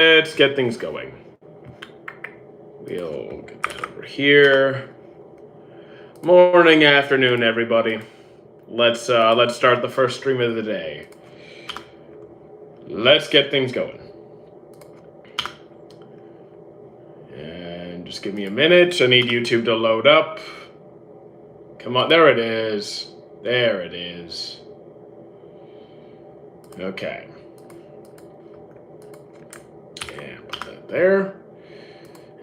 Let's get things going. We'll get that over here. Morning, afternoon, everybody. Let's start the first stream of the day. Let's get things going. And just give me a minute. I need YouTube to load up. Come on, there it is. There it is. Okay. And put that there.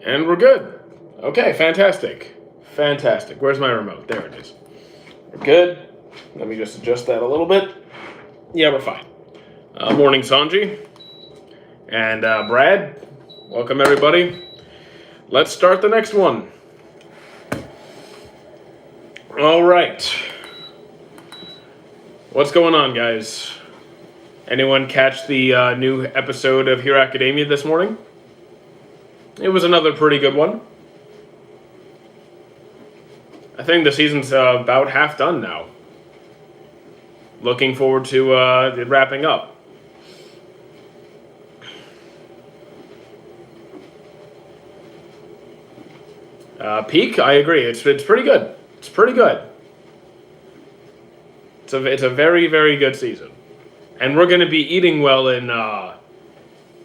And we're good. Okay, fantastic. Fantastic. Where's my remote? There it is. We're good. Let me just adjust that a little bit. Yeah, we're fine. Morning, Sanji. And Brad. Welcome, everybody. Let's start the next one. All right. What's going on, guys? Anyone catch the new episode of Hero Academia this morning? It was another pretty good one. I think the season's about half done now. Looking forward to it wrapping up. Peak, I agree. It's pretty good. It's pretty good. It's a very, very good season, and we're going to be eating well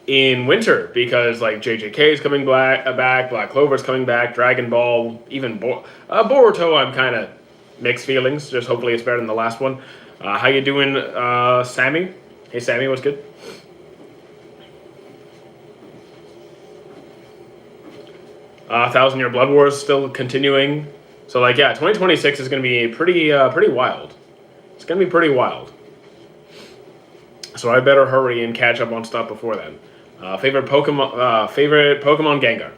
in winter because like JJK is coming back, Black Clover's coming back, Dragon Ball, even Boruto. I'm kind of mixed feelings. Just hopefully it's better than the last one. How you doing, Sammy? Hey, Sammy, what's good? Thousand Year Blood War is still continuing. So like yeah, 2026 is going to be pretty wild. It's going to be pretty wild. So I better hurry and catch up on stuff before then. Favorite Pokemon Gengar.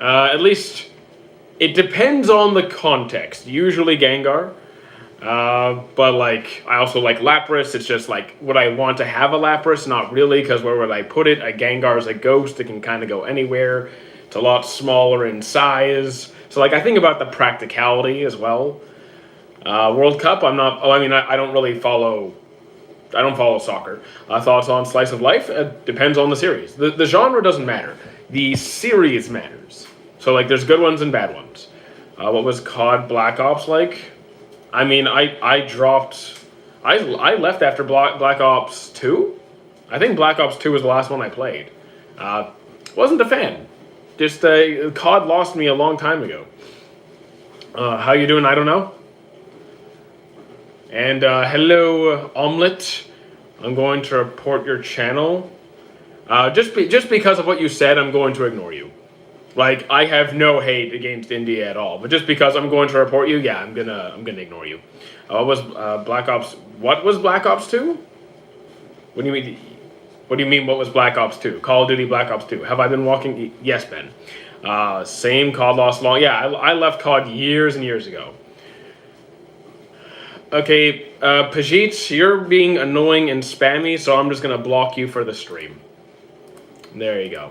At least it depends on the context. Usually Gengar. But like I also like Lapras. It's just like would I want to have a Lapras? Not really, because where would I put it? A Gengar is a ghost. It can kind of go anywhere. It's a lot smaller in size. So like I think about the practicality as well. World Cup. I'm not. Oh, I mean I don't really follow. I don't follow soccer. Thoughts on Slice of Life? It depends on the series. The genre doesn't matter. The series matters. So, like, there's good ones and bad ones. What was COD Black Ops like? I mean, I dropped... I left after Black Ops 2? I think Black Ops 2 was the last one I played. Wasn't a fan. Just, COD lost me a long time ago. How you doing? I don't know. And hello, Omelette. I'm going to report your channel. Just because of what you said, I'm going to ignore you. Like I have no hate against India at all, but just because I'm going to report you, yeah, I'm gonna ignore you. What was Black Ops? What was Black Ops 2? What do you mean? What do you mean? What was Black Ops 2? Call of Duty Black Ops 2. Have I been walking? Yes, Ben. Same COD lost long. Yeah, I left COD years and years ago. Okay, Pajit, you're being annoying and spammy, so I'm just gonna block you for the stream. There you go.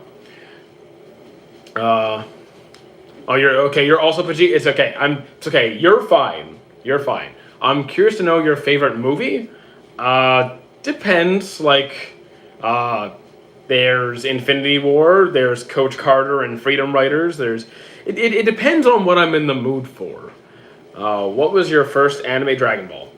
Oh, you're okay. You're also Pajit. It's okay. It's okay. You're fine. You're fine. I'm curious to know your favorite movie. Depends. Like, there's Infinity War. There's Coach Carter and Freedom Writers. It depends on what I'm in the mood for. What was your first anime? Dragon Ball.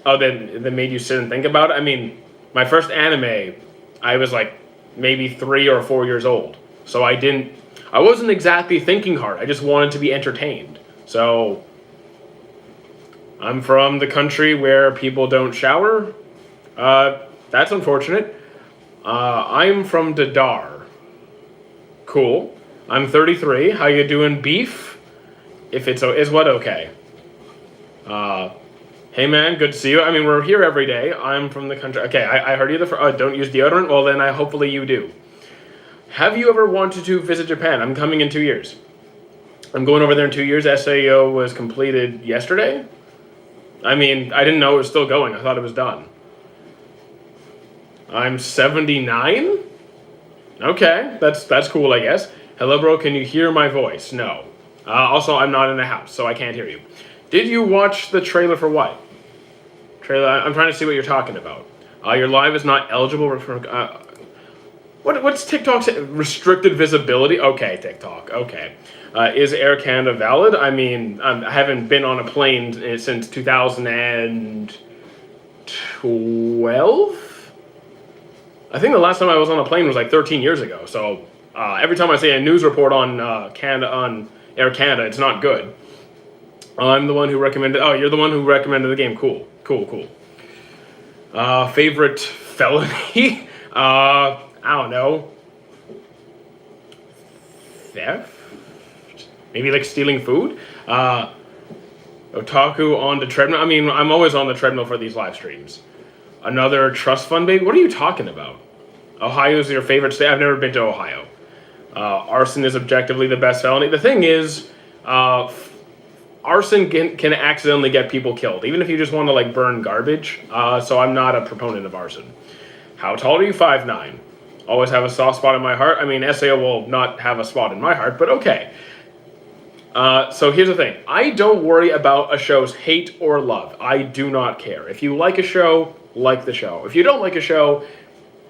Oh, that made you sit and think about it? I mean, my first anime, I was like maybe 3 or 4 years old. So I wasn't exactly thinking hard. I just wanted to be entertained. So, I'm from the country where people don't shower. That's unfortunate. I'm from Dadar. Cool. I'm 33. How you doing, beef? If it's is what okay. Hey man, good to see you. I mean, we're here every day. I'm from the country. Okay, I heard you. Don't use deodorant. Well, then hopefully you do. Have you ever wanted to visit Japan? I'm coming in 2 years. I'm going over there in 2 years. SAO was completed yesterday. I mean, I didn't know it was still going. I thought it was done. I'm 79. Okay, that's cool, I guess. Hello, bro. Can you hear my voice? No. Also, I'm not in a house, so I can't hear you. Did you watch the trailer for what? Trailer. I'm trying to see what you're talking about. Your live is not eligible for. What's TikTok's restricted visibility? Okay, TikTok. Okay. Is Air Canada valid? I mean, I haven't been on a plane since 2012. I think the last time I was on a plane was like 13 years ago. So every time I see a news report on Canada on Air Canada, it's not good. I'm the one who recommended. Oh, you're the one who recommended the game. Cool. Favorite felony? I don't know. Theft? Maybe like stealing food? Otaku on the treadmill. I mean, I'm always on the treadmill for these live streams. Another trust fund baby? What are you talking about? Ohio is your favorite state? I've never been to Ohio. Arson is objectively the best felony. The thing is, arson can accidentally get people killed, even if you just want to like burn garbage. So I'm not a proponent of arson. How tall are you? 5'9". Always have a soft spot in my heart. I mean, SAO will not have a spot in my heart, but okay. So here's the thing. I don't worry about a show's hate or love. I do not care. If you like a show, like the show. If you don't like a show,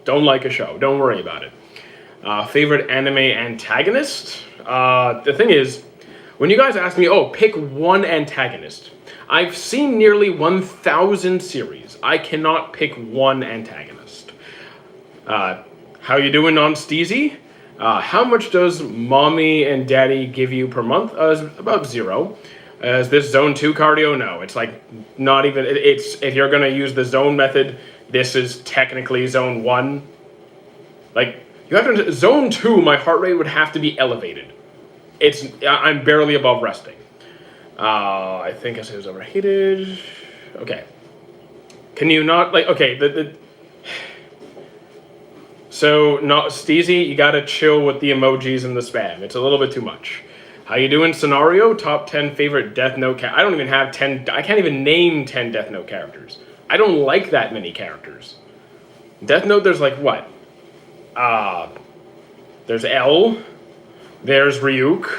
don't like a show. Don't worry about it. Favorite anime antagonist? The thing is, when you guys ask me, pick one antagonist. I've seen nearly 1,000 series. I cannot pick one antagonist. How you doing on Steezy? How much does mommy and daddy give you per month? About 0. Is this zone 2 cardio? No, it's like not even, it's, if you're gonna use the zone method, this is technically zone 1. Like, you have to, zone 2, my heart rate would have to be elevated. I'm barely above resting. I think I said it was overheated. Okay. Can you not, like, okay, so, not Steezy, you gotta chill with the emojis and the spam. It's a little bit too much. How you doing, Scenario? Top 10 favorite Death Note I don't even have 10, I can't even name 10 Death Note characters. I don't like that many characters. Death Note, there's like, what? There's L, there's Ryuk,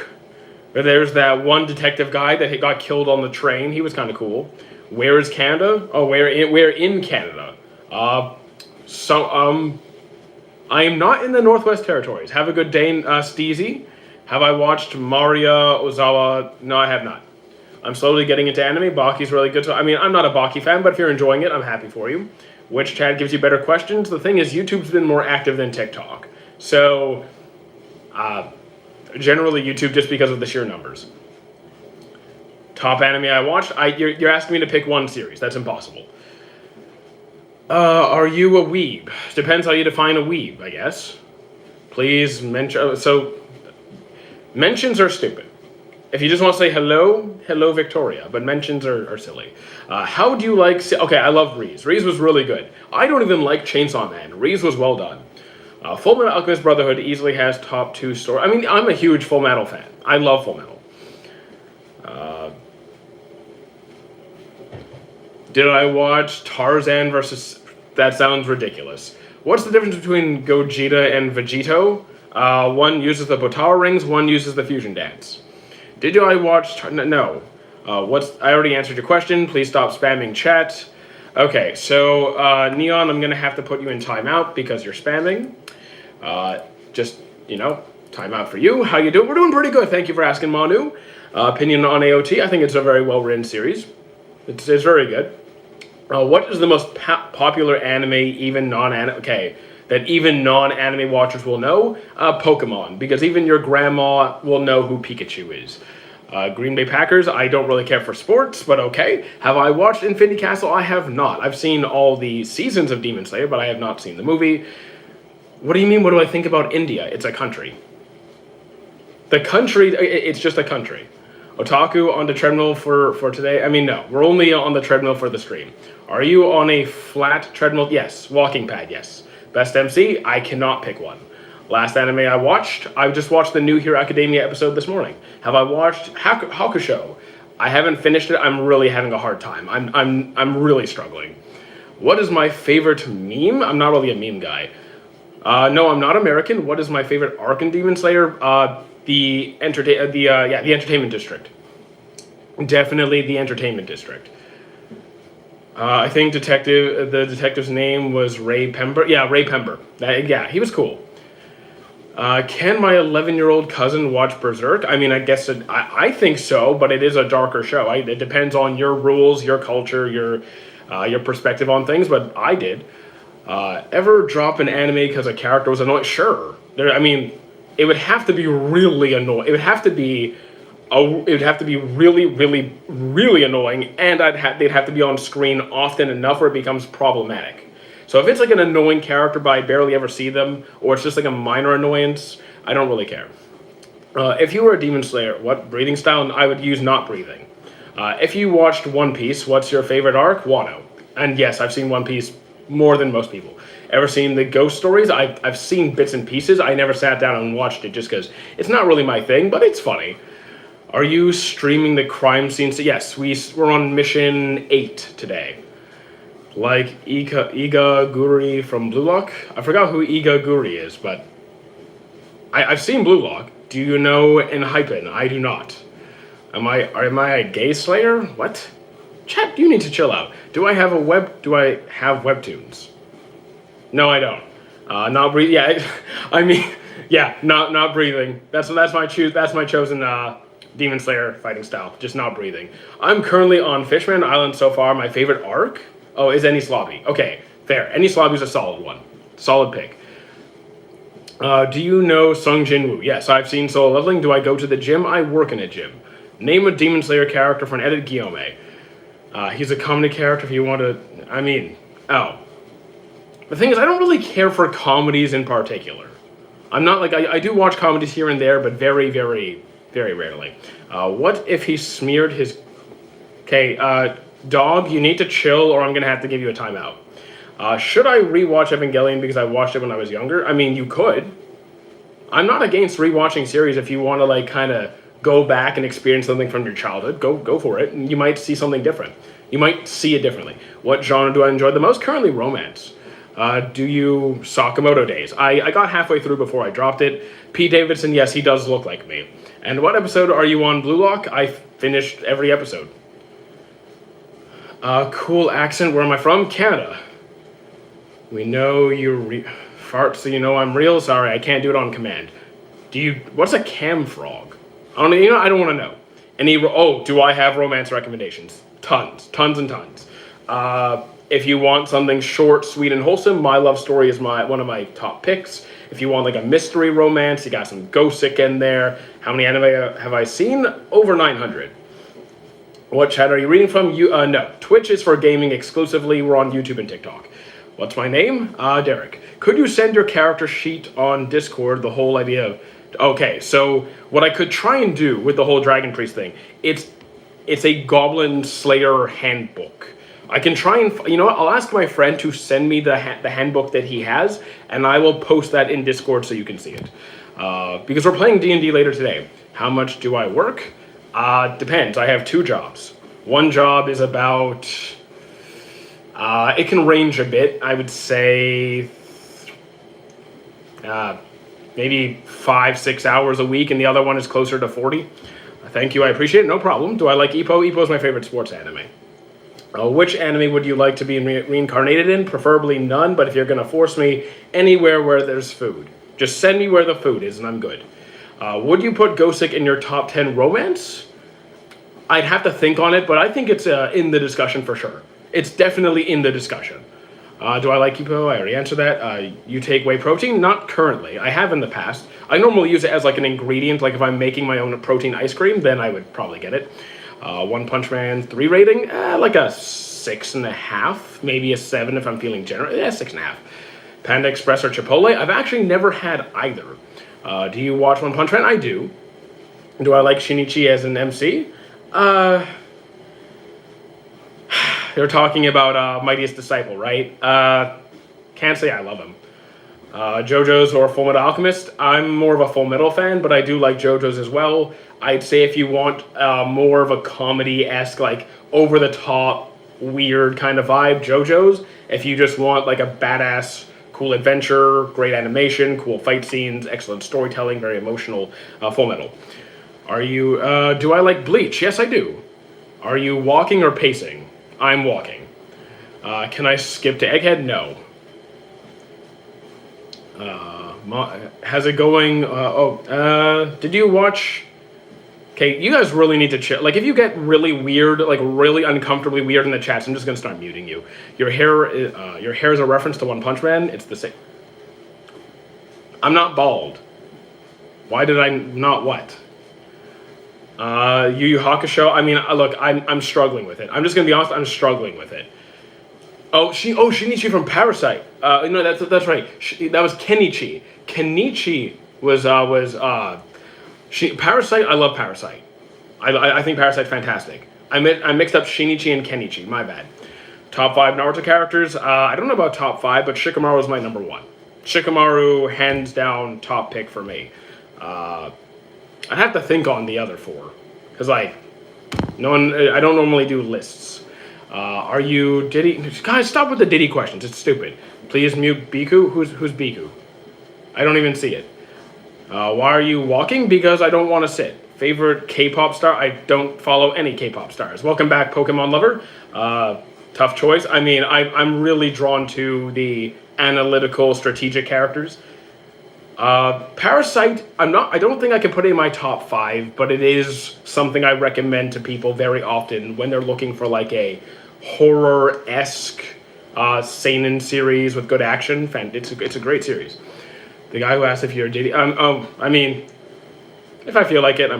there's that one detective guy that got killed on the train. He was kind of cool. Where is Canada? Oh, where in Canada? I am not in the Northwest Territories. Have a good day, Steezy. Have I watched Maria Ozawa? No, I have not. I'm slowly getting into anime. Baki's really good. I mean, I'm not a Baki fan, but if you're enjoying it, I'm happy for you. Which chat gives you better questions? The thing is, YouTube's been more active than TikTok. So, generally YouTube just because of the sheer numbers. Top anime I watched? You're asking me to pick one series. That's impossible. Are you a weeb? Depends how you define a weeb, I guess. Please mention... So, mentions are stupid. If you just want to say hello, hello Victoria. But mentions are silly. How do you like... Okay, I love Reese. Reese was really good. I don't even like Chainsaw Man. Reese was well done. Full Metal Alchemist Brotherhood easily has top 2 story. I mean, I'm a huge Full Metal fan. I love Full Metal. Did I watch Tarzan versus... That sounds ridiculous. What's the difference between Gogeta and Vegito? One uses the Potara rings, one uses the fusion dance. Did I watch... No. I already answered your question. Please stop spamming chat. Okay, so Neon, I'm going to have to put you in timeout because you're spamming. Just, timeout for you. How you doing? We're doing pretty good. Thank you for asking, Manu. Opinion on AOT. I think it's a very well-written series. It's very good. What is the most popular anime, even non-anime... Okay, that even non-anime watchers will know? Pokemon, because even your grandma will know who Pikachu is. Green Bay Packers, I don't really care for sports, but okay. Have I watched Infinity Castle? I have not. I've seen all the seasons of Demon Slayer, but I have not seen the movie. What do you mean, what do I think about India? It's a country. The country, it's just a country. Otaku on the treadmill for today? I mean, no. We're only on the treadmill for the stream. Are you on a flat treadmill? Yes. Walking pad, yes. Best MC? I cannot pick one. Last anime I watched? I just watched the New Hero Academia episode this morning. Have I watched Hakusho? I haven't finished it. I'm really having a hard time. I'm really struggling. What is my favorite meme? I'm not really a meme guy. No, I'm not American. What is my favorite arc in Demon Slayer? The Entertainment District. Definitely the Entertainment District. I think the detective's name was Ray Pember. Yeah, Ray Pember. Yeah, he was cool. Can my 11-year-old cousin watch Berserk? I mean, I guess I think so, but it is a darker show. It depends on your rules, your culture, your perspective on things. But I did. Ever drop an anime because a character was annoying? Sure. I mean, it would have to be really annoying. It would have to be. It would have to be really, really, really annoying, and they'd have to be on screen often enough where it becomes problematic. So if it's like an annoying character, but I barely ever see them, or it's just like a minor annoyance, I don't really care. If you were a Demon Slayer, what breathing style? I would use not breathing. If you watched One Piece, what's your favorite arc? Wano. And yes, I've seen One Piece more than most people. Ever seen the Ghost Stories? I've seen bits and pieces. I never sat down and watched it just because it's not really my thing, but it's funny. Are you streaming the crime scenes? Yes, we're on mission 8 today. Like Iga Guri from Blue Lock? I forgot who Iga Guri is, but I've seen Blue Lock. Do you know Enhypen? I do not. Am I a gay slayer? What? Chat, you need to chill out. Do I have webtoons? No, I don't. Not breathing. Yeah, I mean, yeah, not breathing. That's my chosen Demon Slayer fighting style. Just not breathing. I'm currently on Fishman Island so far. My favorite arc. Oh, is Enies Lobby. Okay, fair. Enies Lobby is a solid one. Solid pick. Do you know Sung Jin Woo? Yes, I've seen Solo Leveling. Do I go to the gym? I work in a gym. Name a Demon Slayer character for an edit. Guillaume. He's a comedy character if you want to... I mean... Oh. The thing is, I don't really care for comedies in particular. I'm not like... I do watch comedies here and there, but very, very, very rarely. What if he smeared his... Okay, Dog, you need to chill or I'm going to have to give you a timeout. Should I rewatch Evangelion because I watched it when I was younger? I mean, you could. I'm not against rewatching series if you want to, like, kind of go back and experience something from your childhood. Go for it. You might see something different. You might see it differently. What genre do I enjoy the most? Currently, romance. Do you Sakamoto Days? I got halfway through before I dropped it. Pete Davidson, yes, he does look like me. And what episode are you on Blue Lock? I finished every episode. Cool accent. Where am I from? Canada. We know you fart, so you know I'm real. Sorry, I can't do it on command. What's a cam frog? I don't want to know. Do I have romance recommendations? Tons and tons. If you want something short, sweet, and wholesome, My Love Story is one of my top picks. If you want like a mystery romance, you got some Gosick in there. How many anime have I seen? Over 900. What chat are you reading from? No. Twitch is for gaming exclusively. We're on YouTube and TikTok. What's my name? Derek. Could you send your character sheet on Discord? The whole idea of... Okay, so what I could try and do with the whole Dragon Priest thing, it's a Goblin Slayer handbook. I can try and... You know what? I'll ask my friend to send me the handbook that he has, and I will post that in Discord so you can see it. Because we're playing D&D later today. How much do I work? Depends. I have 2 jobs. One job is about... it can range a bit. I would say... maybe 5-6 hours a week, and the other one is closer to 40. Thank you, I appreciate it. No problem. Do I like Ippo? Ippo is my favorite sports anime. Which anime would you like to be reincarnated in? Preferably none, but if you're going to force me, anywhere where there's food. Just send me where the food is, and I'm good. Would you put Gosick in your top 10 romance? I'd have to think on it, but I think it's in the discussion for sure. It's definitely in the discussion. Do I like Ippo? I already answered that. You take whey protein? Not currently. I have in the past. I normally use it as like an ingredient. Like if I'm making my own protein ice cream, then I would probably get it. One Punch Man 3 rating? Like a 6.5, maybe a 7 if I'm feeling generous. 6.5. Panda Express or Chipotle? I've actually never had either. Do you watch One Punch Man? I do. Do I like Shinichi as an MC? They're talking about Mightiest Disciple, right? Can't say I love him. JoJo's or Full Metal Alchemist? I'm more of a Full Metal fan, but I do like JoJo's as well. I'd say if you want more of a comedy-esque, like over-the-top, weird kind of vibe, JoJo's. If you just want like a badass, cool adventure, great animation, cool fight scenes, excellent storytelling, very emotional, Full Metal. Do I like Bleach? Yes, I do. Are you walking or pacing? I'm walking. Can I skip to Egghead? No. How's it going? Did you watch? Okay, you guys really need to chill. Like, if you get really weird, like really uncomfortably weird in the chats, I'm just gonna start muting you. Your hair is a reference to One Punch Man. It's the same. I'm not bald. Why did I not what? Yu Yu Hakusho. I mean, look, I'm struggling with it. I'm just gonna be honest. I'm struggling with it. Shinichi from Parasite. No, that's right. That was Kenichi. Kenichi was Parasite. I love Parasite. I think Parasite's fantastic. I mixed up Shinichi and Kenichi. My bad. Top 5 Naruto characters. I don't know about top 5, but Shikamaru is my number 1. Shikamaru, hands down, top pick for me. I have to think on the other 4, because like, no one. I don't normally do lists. Are you Diddy? Guys, stop with the Diddy questions. It's stupid. Please mute Biku. Who's Biku? I don't even see it. Why are you walking? Because I don't want to sit. Favorite K-pop star? I don't follow any K-pop stars. Welcome back, Pokemon lover. Tough choice. I mean, I'm really drawn to the analytical, strategic characters. Parasite, I don't think I can put it in my top 5, but it is something I recommend to people very often when they're looking for like a horror-esque seinen series with good action. It's a great series. The guy who asked if you're dating, I mean, if I feel like it, I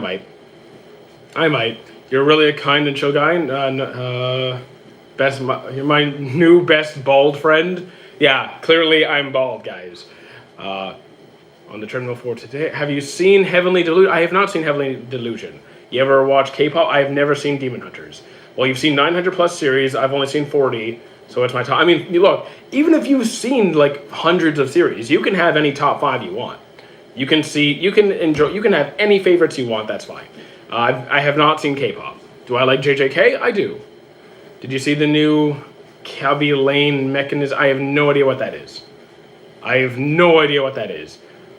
might. You're really a kind and chill guy. You're my new best bald friend. Yeah, clearly I'm bald, guys. On the treadmill for today. Have you seen Heavenly Delusion? I have not seen Heavenly Delusion. You ever watch K-pop? I have never seen Demon Hunters. Well, you've seen 900 plus series. I've only seen 40, so it's my top. I mean, look, even if you've seen like hundreds of series, you can have any top 5 you want. You can enjoy, you can have any favorites you want. That's fine. I have not seen K-pop. Do I like JJK? I do. Did you see the new Kaby Lane mechanism? I have no idea what that is.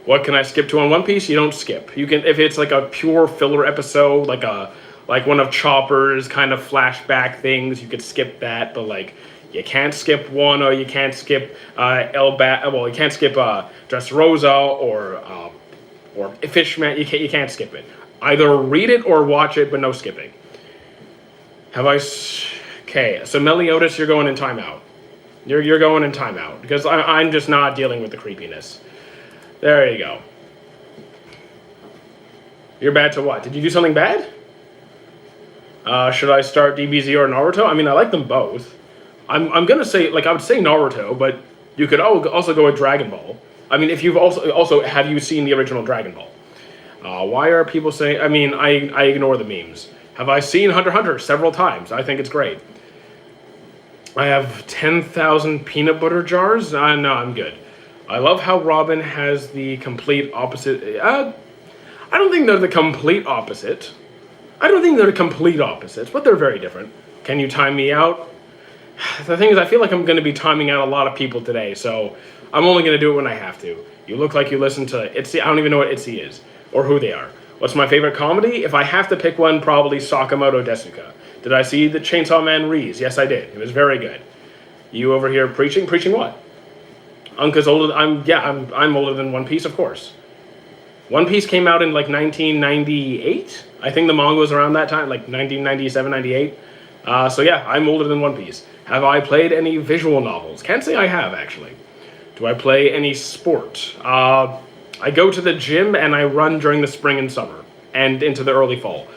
What can I skip to on One Piece? You don't skip. You can, if it's like a pure filler episode, like one of Chopper's kind of flashback things, you could skip that. But like, you can't skip Wano, you can't skip you can't skip Dressrosa or Fishman. You can't skip it. Either read it or watch it, but no skipping. Okay, so Meliodas, you're going in timeout. You're going in timeout because I'm just not dealing with the creepiness. There you go. You're bad to what? Did you do something bad? Should I start DBZ or Naruto? I mean, I like them both. I'm gonna say, like, I would say Naruto, but you could also go with Dragon Ball. I mean, if you've also have you seen the original Dragon Ball? Why are people saying? I mean, I ignore the memes. Have I seen Hunter x Hunter several times? I think it's great. I have 10,000 peanut butter jars. No, I'm good. I love how Robin has the complete opposite. I don't think they're the complete opposite. I don't think they're the complete opposites, but they're very different. Can you time me out? The thing is, I feel like I'm going to be timing out a lot of people today, so I'm only going to do it when I have to. You look like you listen to ITZY. I don't even know what ITZY is or who they are. What's my favorite comedy? If I have to pick one, probably Sakamoto Desuka. Did I see the Chainsaw Man Rees? Yes, I did. It was very good. You over here preaching? Preaching what? Unca's older. I'm older than One Piece, of course. One Piece came out in like 1998. I think the manga was around that time, like 1997, 98. So yeah, I'm older than One Piece. Have I played any visual novels? Can't say I have, actually. Do I play any sport? I go to the gym and I run during the spring and summer and into the early fall.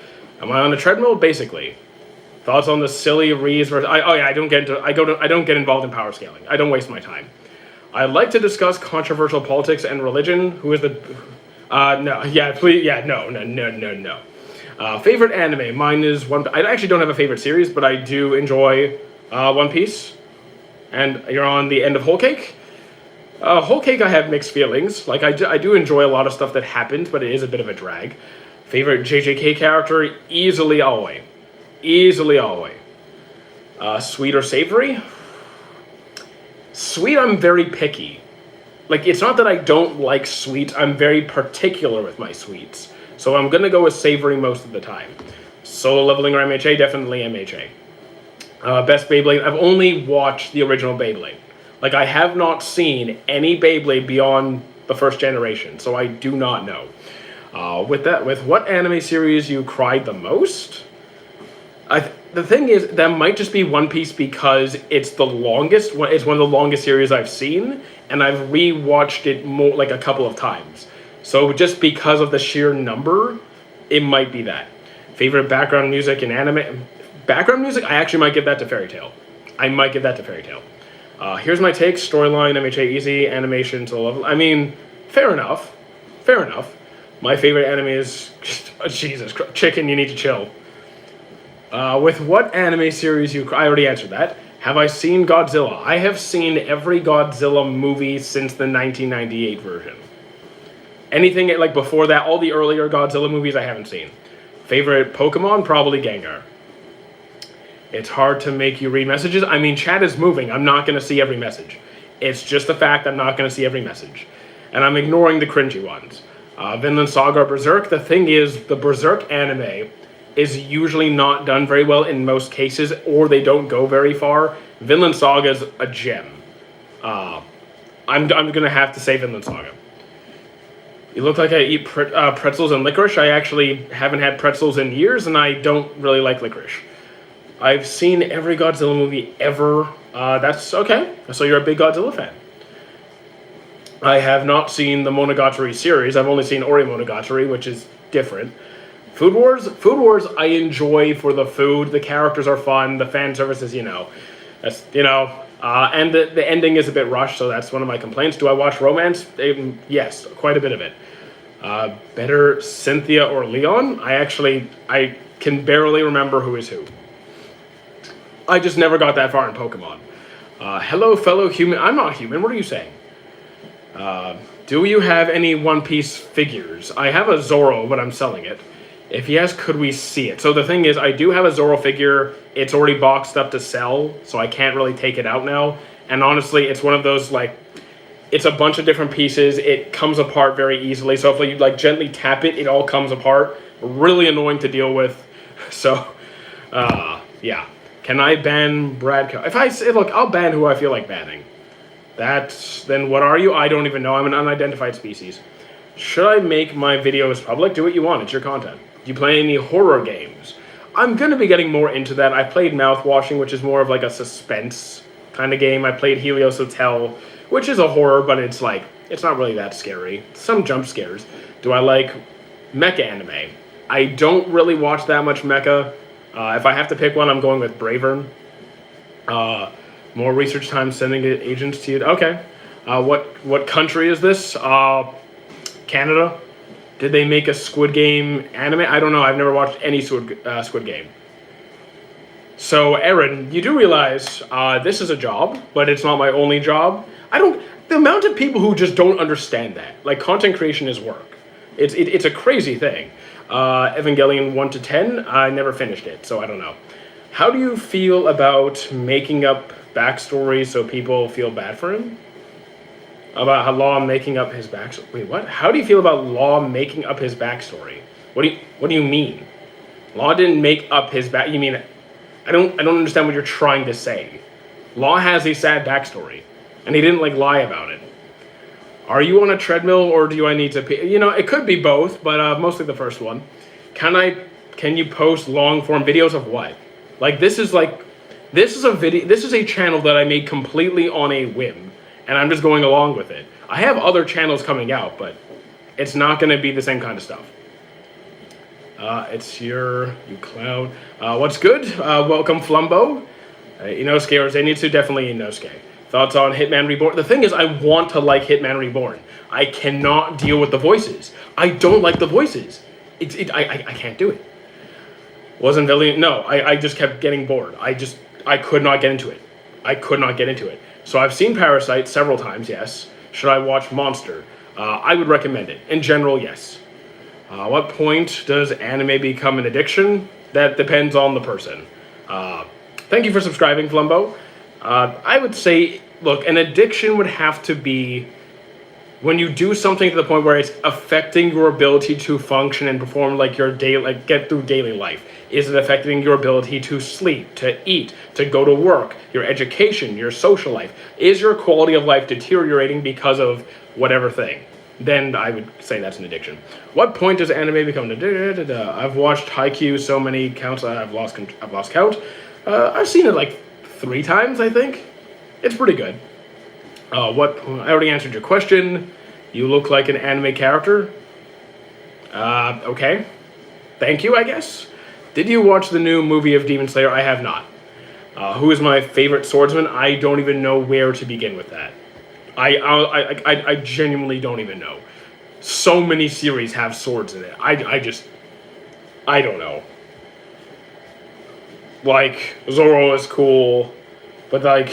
Am I on a treadmill? Basically. Thoughts on the silly Rees versus? I don't get involved in power scaling. I don't waste my time. I like to discuss controversial politics and religion. Who is the? No. Yeah, please. Yeah, no. Favorite anime? Mine is One. I actually don't have a favorite series, but I do enjoy One Piece. And you're on the end of Whole Cake. Whole Cake, I have mixed feelings. Like I do enjoy a lot of stuff that happened, but it is a bit of a drag. Favorite JJK character? Easily Aoi. Sweet or savory? Sweet, I'm very picky. Like, it's not that I don't like sweet, I'm very particular with my sweets. So I'm gonna go with savory most of the time. Solo leveling or MHA? Definitely MHA. Best Beyblade? I've only watched the original Beyblade. Like, I have not seen any Beyblade beyond the first generation, so I do not know. With what anime series you cried the most? The thing is, that might just be One Piece because it's the longest. It's one of the longest series I've seen, and I've rewatched it more like a couple of times. So just because of the sheer number, it might be that. Favorite background music in anime? Background music? I actually might give that to Fairy Tail. Here's my take. Storyline, MHA easy, animation to level. I mean, fair enough. My favorite anime is Jesus Christ, Chicken. You need to chill. With what anime series I already answered that. Have I seen Godzilla? I have seen every Godzilla movie since the 1998 version. Anything like before that, all the earlier Godzilla movies I haven't seen. Favorite Pokemon? Probably Gengar. It's hard to make you read messages. I mean, chat is moving. I'm not going to see every message. It's just the fact I'm not going to see every message. And I'm ignoring the cringy ones. Vinland Saga or Berserk. The thing is, the Berserk anime is usually not done very well in most cases, or they don't go very far. Vinland Saga is a gem. I'm going to have to say Vinland Saga. You look like I eat pretzels and licorice. I actually haven't had pretzels in years, and I don't really like licorice. I've seen every Godzilla movie ever. That's okay. So you're a big Godzilla fan. I have not seen the Monogatari series. I've only seen Ori Monogatari, which is different. Food Wars I enjoy for the food. The characters are fun. The fan services, and the ending is a bit rushed, so that's one of my complaints. Do I watch romance? Yes, quite a bit of it. Better Cynthia or Leon? I can barely remember who is who. I just never got that far in Pokemon. Hello, fellow human. I'm not human. What are you saying? Do you have any One Piece figures? I have a Zoro, but I'm selling it. If yes, could we see it? So the thing is, I do have a Zoro figure. It's already boxed up to sell, so I can't really take it out now. And honestly, it's one of those, it's a bunch of different pieces. It comes apart very easily. So if you gently tap it, it all comes apart. Really annoying to deal with. So, yeah. Can I ban Brad? If I say, look, I'll ban who I feel like banning. Then what are you? I don't even know. I'm an unidentified species. Should I make my videos public? Do what you want. It's your content. Do you play any horror games? I'm going to be getting more into that. I played Mouthwashing, which is more of a suspense kind of game. I played Helios Hotel, which is a horror, but it's not really that scary. Some jump scares. Do I like mecha anime? I don't really watch that much mecha. If I have to pick one, I'm going with Bravern. More research time sending agents to you. Okay. What country is this? Canada. Did they make a Squid Game anime? I don't know. I've never watched any Squid Game. So, Aaron, you do realize this is a job, but it's not my only job. The amount of people who just don't understand that. Content creation is work. It's a crazy thing. Evangelion 1 to 10, I never finished it, so I don't know. How do you feel about making up backstories so people feel bad for him? About how Law making up his backstory. Wait, what? How do you feel about Law making up his backstory? What do you mean? Law didn't make up his back. You mean? I don't understand what you're trying to say. Law has a sad backstory, and he didn't lie about it. Are you on a treadmill, or do I need to pee? It could be both, but mostly the first one. Can you post long form videos of what? This is a video. This is a channel that I made completely on a whim. And I'm just going along with it. I have other channels coming out, but it's not going to be the same kind of stuff. It's you cloud. What's good? Welcome, Flumbo. Inosuke or Zenitsu, definitely Inosuke. Thoughts on Hitman Reborn? The thing is, I want to like Hitman Reborn. I cannot deal with the voices. I don't like the voices. I can't do it. Wasn't Valiant? No, I just kept getting bored. I could not get into it. So I've seen Parasite several times, yes. Should I watch Monster? I would recommend it. In general, yes. What point does anime become an addiction? That depends on the person. Thank you for subscribing, Flumbo. I would say, look, an addiction would have to be when you do something to the point where it's affecting your ability to function and perform your get through daily life. Is it affecting your ability to sleep, to eat, to go to work, your education, your social life? Is your quality of life deteriorating because of whatever thing? then I would say that's an addiction. What point does anime become an addiction? I've watched Haikyuu so many counts I've lost count. I've seen it like 3 times, I think. It's pretty good. I already answered your question. You look like an anime character. Okay. Thank you, I guess. Did you watch the new movie of Demon Slayer? I have not. Who is my favorite swordsman? I don't even know where to begin with that. I genuinely don't even know. So many series have swords in it. I don't know. Like, Zoro is cool, but like,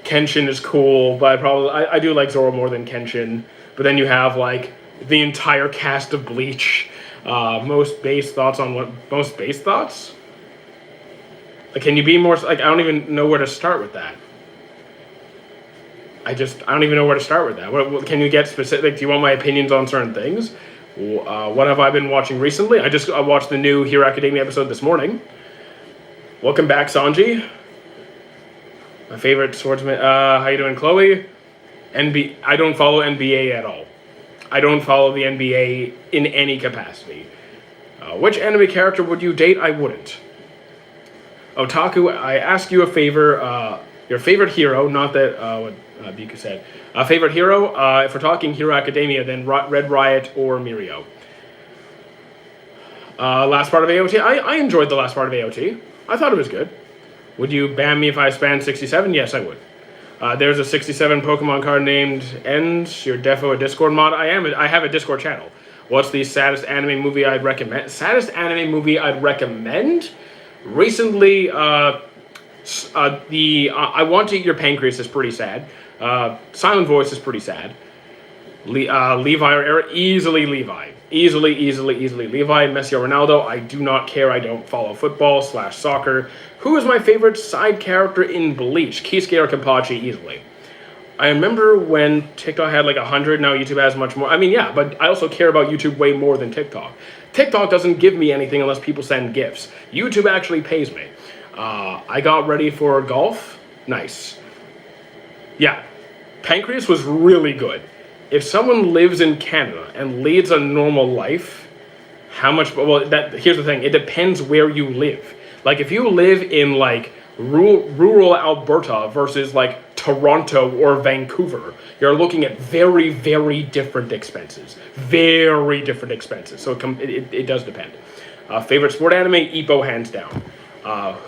Kenshin is cool, but I do like Zoro more than Kenshin. But then you have like the entire cast of Bleach. Most base thoughts on what? Most base thoughts? Like, can you be more, like, I don't even know where to start with that. I don't even know where to start with that. What can you get specific? Do you want my opinions on certain things? What have I been watching recently? I watched the new Hero Academia episode this morning. Welcome back, Sanji. My favorite swordsman. How you doing, Chloe? I don't follow NBA at all. I don't follow the NBA in any capacity. Which anime character would you date? I wouldn't. Otaku, I ask you a favor. Your favorite hero, not that what Biku said. Favorite hero, if we're talking Hero Academia, then Red Riot or Mirio. Last part of AOT, I enjoyed the last part of AOT. I thought it was good. Would you ban me if I spanned 67? Yes, I would. There's a 67 Pokemon card named End. You're defo a Discord mod. I have a Discord channel. What's the saddest anime movie I'd recommend? Saddest anime movie I'd recommend? Recently, I Want to Eat Your Pancreas is pretty sad. Silent Voice is pretty sad. Levi or Eric? Easily Levi. Easily Levi. Messi or Ronaldo? I do not care. I don't follow football/soccer. Who is my favorite side character in Bleach? Kisuke or Kenpachi? Easily. I remember when TikTok had like 100, now YouTube has much more. I mean, yeah, but I also care about YouTube way more than TikTok. TikTok doesn't give me anything unless people send gifts. YouTube actually pays me. I got ready for golf. Nice. Yeah, Pancreas was really good. If someone lives in Canada and leads a normal life, how much, well, here's the thing, it depends where you live. Like, if you live in, like, rural Alberta versus, like, Toronto or Vancouver, you're looking at very, very different expenses. Very different expenses. So it does depend. Favorite sport anime? Ippo, hands down.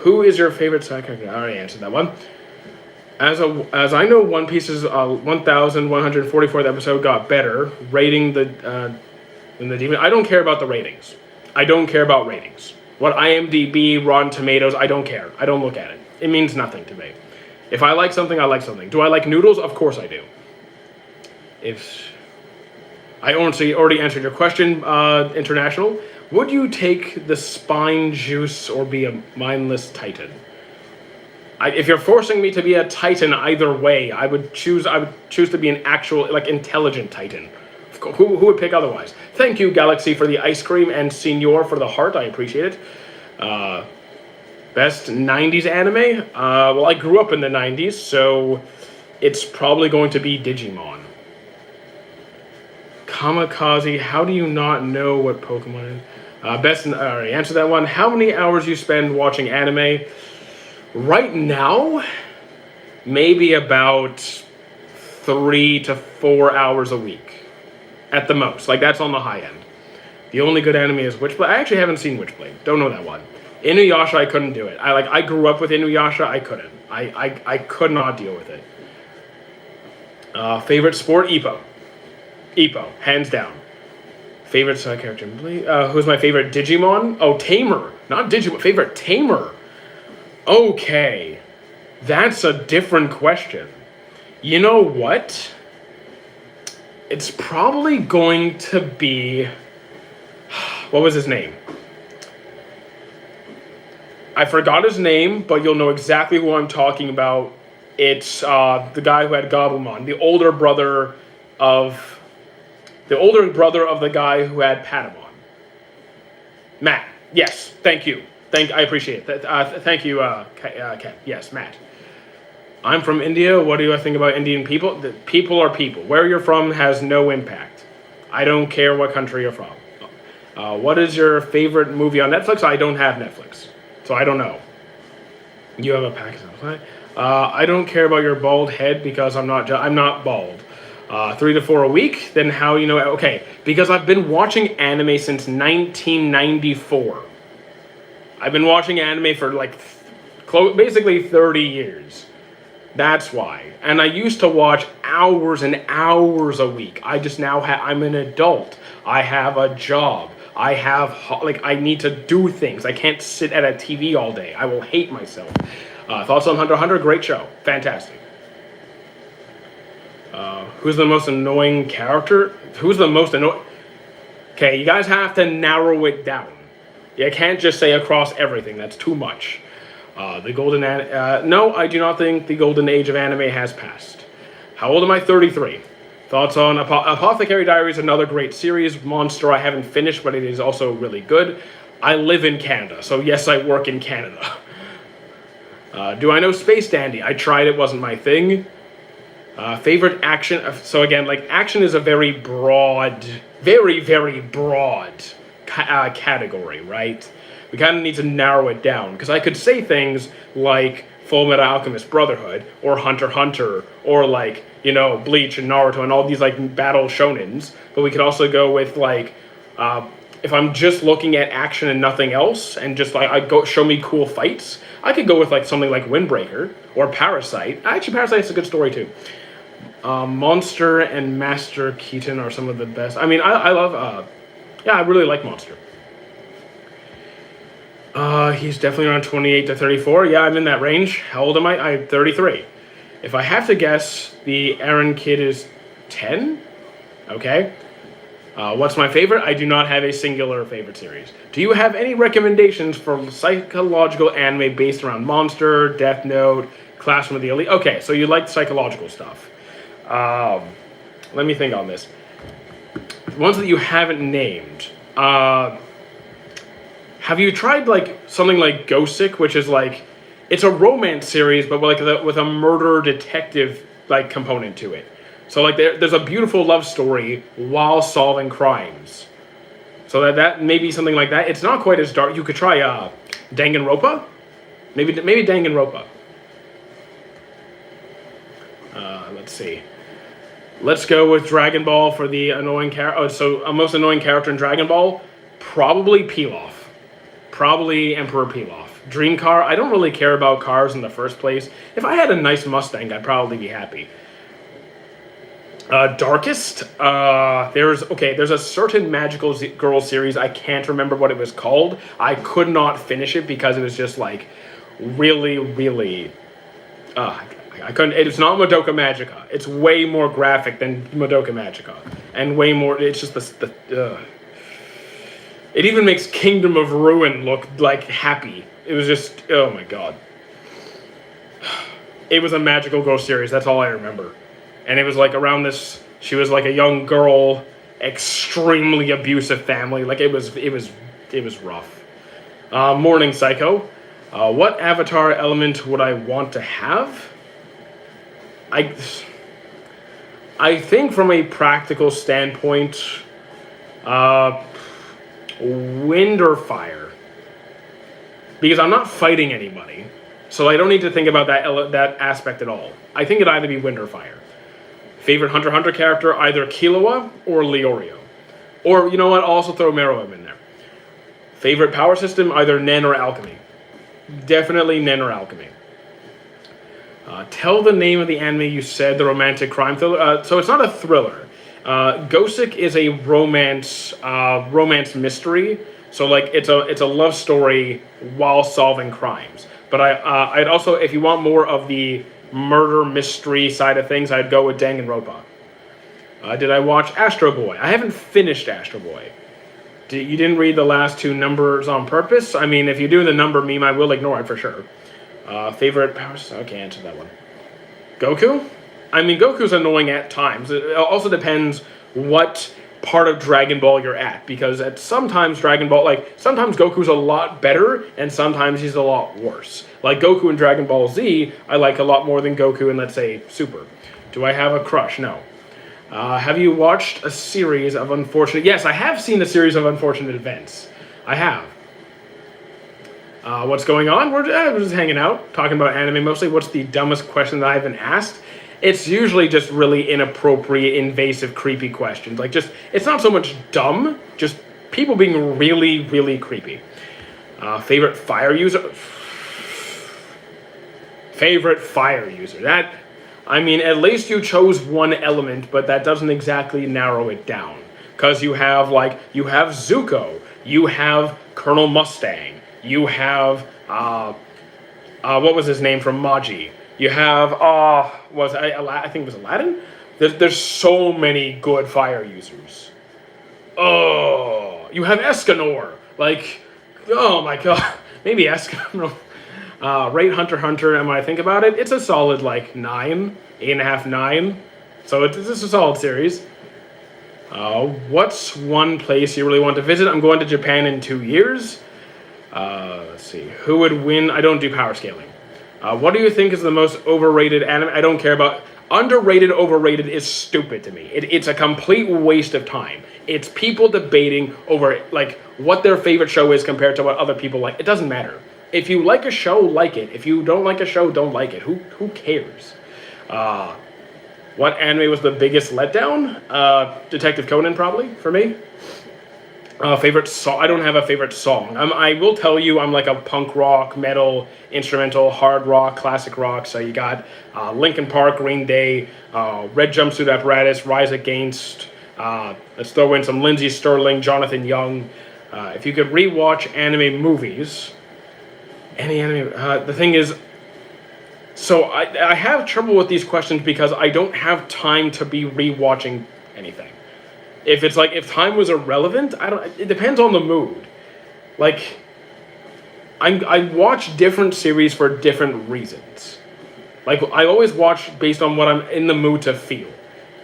Who is your favorite side character? I already answered that one. As I know, One Piece's 1,144th episode got better, rating than the demon. I don't care about the ratings. I don't care about ratings. What IMDb, Rotten Tomatoes, I don't care. I don't look at it. It means nothing to me. If I like something, I like something. Do I like noodles? Of course I do. I already answered your question, International. Would you take the spine juice or be a mindless titan? If you're forcing me to be a titan either way, I would choose to be an actual, like, intelligent titan. Who would pick otherwise? Thank you, Galaxy, for the ice cream, and Senior for the heart. I appreciate it. Best 90s anime? Well, I grew up in the 90s, so it's probably going to be Digimon. Kamikaze, how do you not know what Pokemon is? I already answered that one. How many hours you spend watching anime? Right now, maybe about 3 to 4 hours a week. At the most. Like, that's on the high end. The only good anime is Witchblade. I actually haven't seen Witchblade. Don't know that one. Inuyasha, I couldn't do it. I grew up with Inuyasha. I couldn't. I could not deal with it. Favorite sport? Ippo. Ippo, hands down. Favorite side character? Who's my favorite Digimon? Oh, Tamer. Not Digimon. Favorite Tamer. Okay. That's a different question. You know what? It's probably going to be... What was his name? I forgot his name, but you'll know exactly who I'm talking about. It's the guy who had Gabumon, the older brother of the guy who had Patamon. Matt. Yes, thank you. I appreciate it. Thank you, Ken. Yes, Matt. I'm from India. What do I think about Indian people? People are people. Where you're from has no impact. I don't care what country you're from. What is your favorite movie on Netflix? I don't have Netflix, so I don't know. You have a Pakistan. I don't care about your bald head because I'm not bald. 3 to 4 a week. Then how you know? Okay, because I've been watching anime since 1994. I've been watching anime for like basically 30 years. That's why. And I used to watch hours and hours a week. I just now I'm an adult. I have a job. I need to do things. I can't sit at a TV all day. I will hate myself. Thoughts on Hunter x Hunter? Great show. Fantastic. Who's the most annoying character? Who's the most annoying? Okay, you guys have to narrow it down. You can't just say across everything. That's too much. No, I do not think the golden age of anime has passed. How old am I? 33. Thoughts on Apothecary Diaries, another great series. Monster I haven't finished, but it is also really good. I live in Canada, so yes, I work in Canada. Do I know Space Dandy? I tried, it wasn't my thing. Favorite action? So again, like, action is a very broad, very, very broad category, right? We kind of need to narrow it down, because I could say things like Full Metal Alchemist Brotherhood, or Hunter x Hunter, or like, you know, Bleach and Naruto and all these like battle shonens, but we could also go with like, if I'm just looking at action and nothing else, and just like, show me cool fights, I could go with like something like Windbreaker, or Parasite. Actually, Parasite's a good story too. Monster and Master Keaton are some of the best. I mean, I love, I really like Monster. He's definitely around 28 to 34. Yeah, I'm in that range. How old am I? I'm 33. If I have to guess, the Aaron kid is 10? Okay. What's my favorite? I do not have a singular favorite series. Do you have any recommendations for psychological anime based around Monster, Death Note, Classroom of the Elite? Okay, so you like psychological stuff. Let me think on this. The ones that you haven't named. Have you tried like something like Gosick, which is like, it's a romance series, but like with a murder detective like component to it. So like there's a beautiful love story while solving crimes. So that may be something like that. It's not quite as dark. You could try Danganronpa. Maybe Danganronpa. Let's see. Let's go with Dragon Ball for the annoying character. Oh, so a most annoying character in Dragon Ball? Probably Pilaf. Probably Emperor Pilaf. Dream car, I don't really care about cars in the first place. If I had a nice Mustang, I'd probably be happy. Darkest, there's a certain magical girl series, I can't remember what it was called. I could not finish it because it was just like really, really, I couldn't, it's not Madoka Magica. It's way more graphic than Madoka Magica. And way more, it's just it even makes Kingdom of Ruin look like happy. It was just, oh my god. It was a magical girl series, that's all I remember. And it was like around this, she was like a young girl, extremely abusive family. Like it was rough. Morning Psycho. What avatar element would I want to have? I think from a practical standpoint, wind or fire. Because I'm not fighting anybody, so I don't need to think about that aspect at all. I think it'd either be wind or fire. Favorite Hunter x Hunter character, either Killua or Leorio. Or, you know what, I'll also throw Meruem in there. Favorite power system, either Nen or Alchemy. Definitely Nen or Alchemy. Tell the name of the anime you said, the romantic crime thriller. So it's not a thriller. Gosick is a romance mystery. So like it's a love story while solving crimes. But I'd also, if you want more of the murder mystery side of things, I'd go with Danganronpa. Did I watch Astro Boy? I haven't finished Astro Boy. You didn't read the last two numbers on purpose? I mean, if you do the number meme, I will ignore it for sure. Favorite powers? I can't answer that one. Goku? I mean, Goku's annoying at times. It also depends what part of Dragon Ball you're at, because sometimes sometimes Goku's a lot better, and sometimes he's a lot worse. Like Goku in Dragon Ball Z, I like a lot more than Goku in, let's say, Super. Do I have a crush? No. Have you watched a series of unfortunate? Yes, I have seen a series of unfortunate events. I have. What's going on? We're just hanging out, talking about anime mostly. What's the dumbest question that I've been asked? It's usually just really inappropriate, invasive, creepy questions. Like, just, it's not so much dumb, just people being really, really creepy. Favorite fire user? Favorite fire user. That, I mean, at least you chose one element, but that doesn't exactly narrow it down. Because you have, like, you have Zuko, you have Colonel Mustang, you have, what was his name from Maji? You have, I think it was Aladdin? There's so many good fire users. Oh, you have Escanor. Like, oh my god. Maybe Escanor. Rate Hunter x Hunter, and when I think about it, it's a solid, like, 9, 8.5, 9. So it's a solid series. What's one place you really want to visit? I'm going to Japan in 2 years. Let's see. Who would win? I don't do power scaling. What do you think is the most overrated anime? I don't care about... Underrated, overrated is stupid to me. It's a complete waste of time. It's people debating over, like, what their favorite show is compared to what other people like. It doesn't matter. If you like a show, like it. If you don't like a show, don't like it. Who cares? What anime was the biggest letdown? Detective Conan, probably, for me. Favorite song? I don't have a favorite song. I will tell you, I'm like a punk rock, metal, instrumental, hard rock, classic rock. So you got Linkin Park, Green Day, Red Jumpsuit Apparatus, Rise Against. Let's throw in some Lindsey Sterling, Jonathan Young. If you could rewatch anime movies, any anime. The thing is, so I have trouble with these questions because I don't have time to be rewatching anything. If it's like, if time was irrelevant, it depends on the mood. Like, I watch different series for different reasons. Like, I always watch based on what I'm in the mood to feel.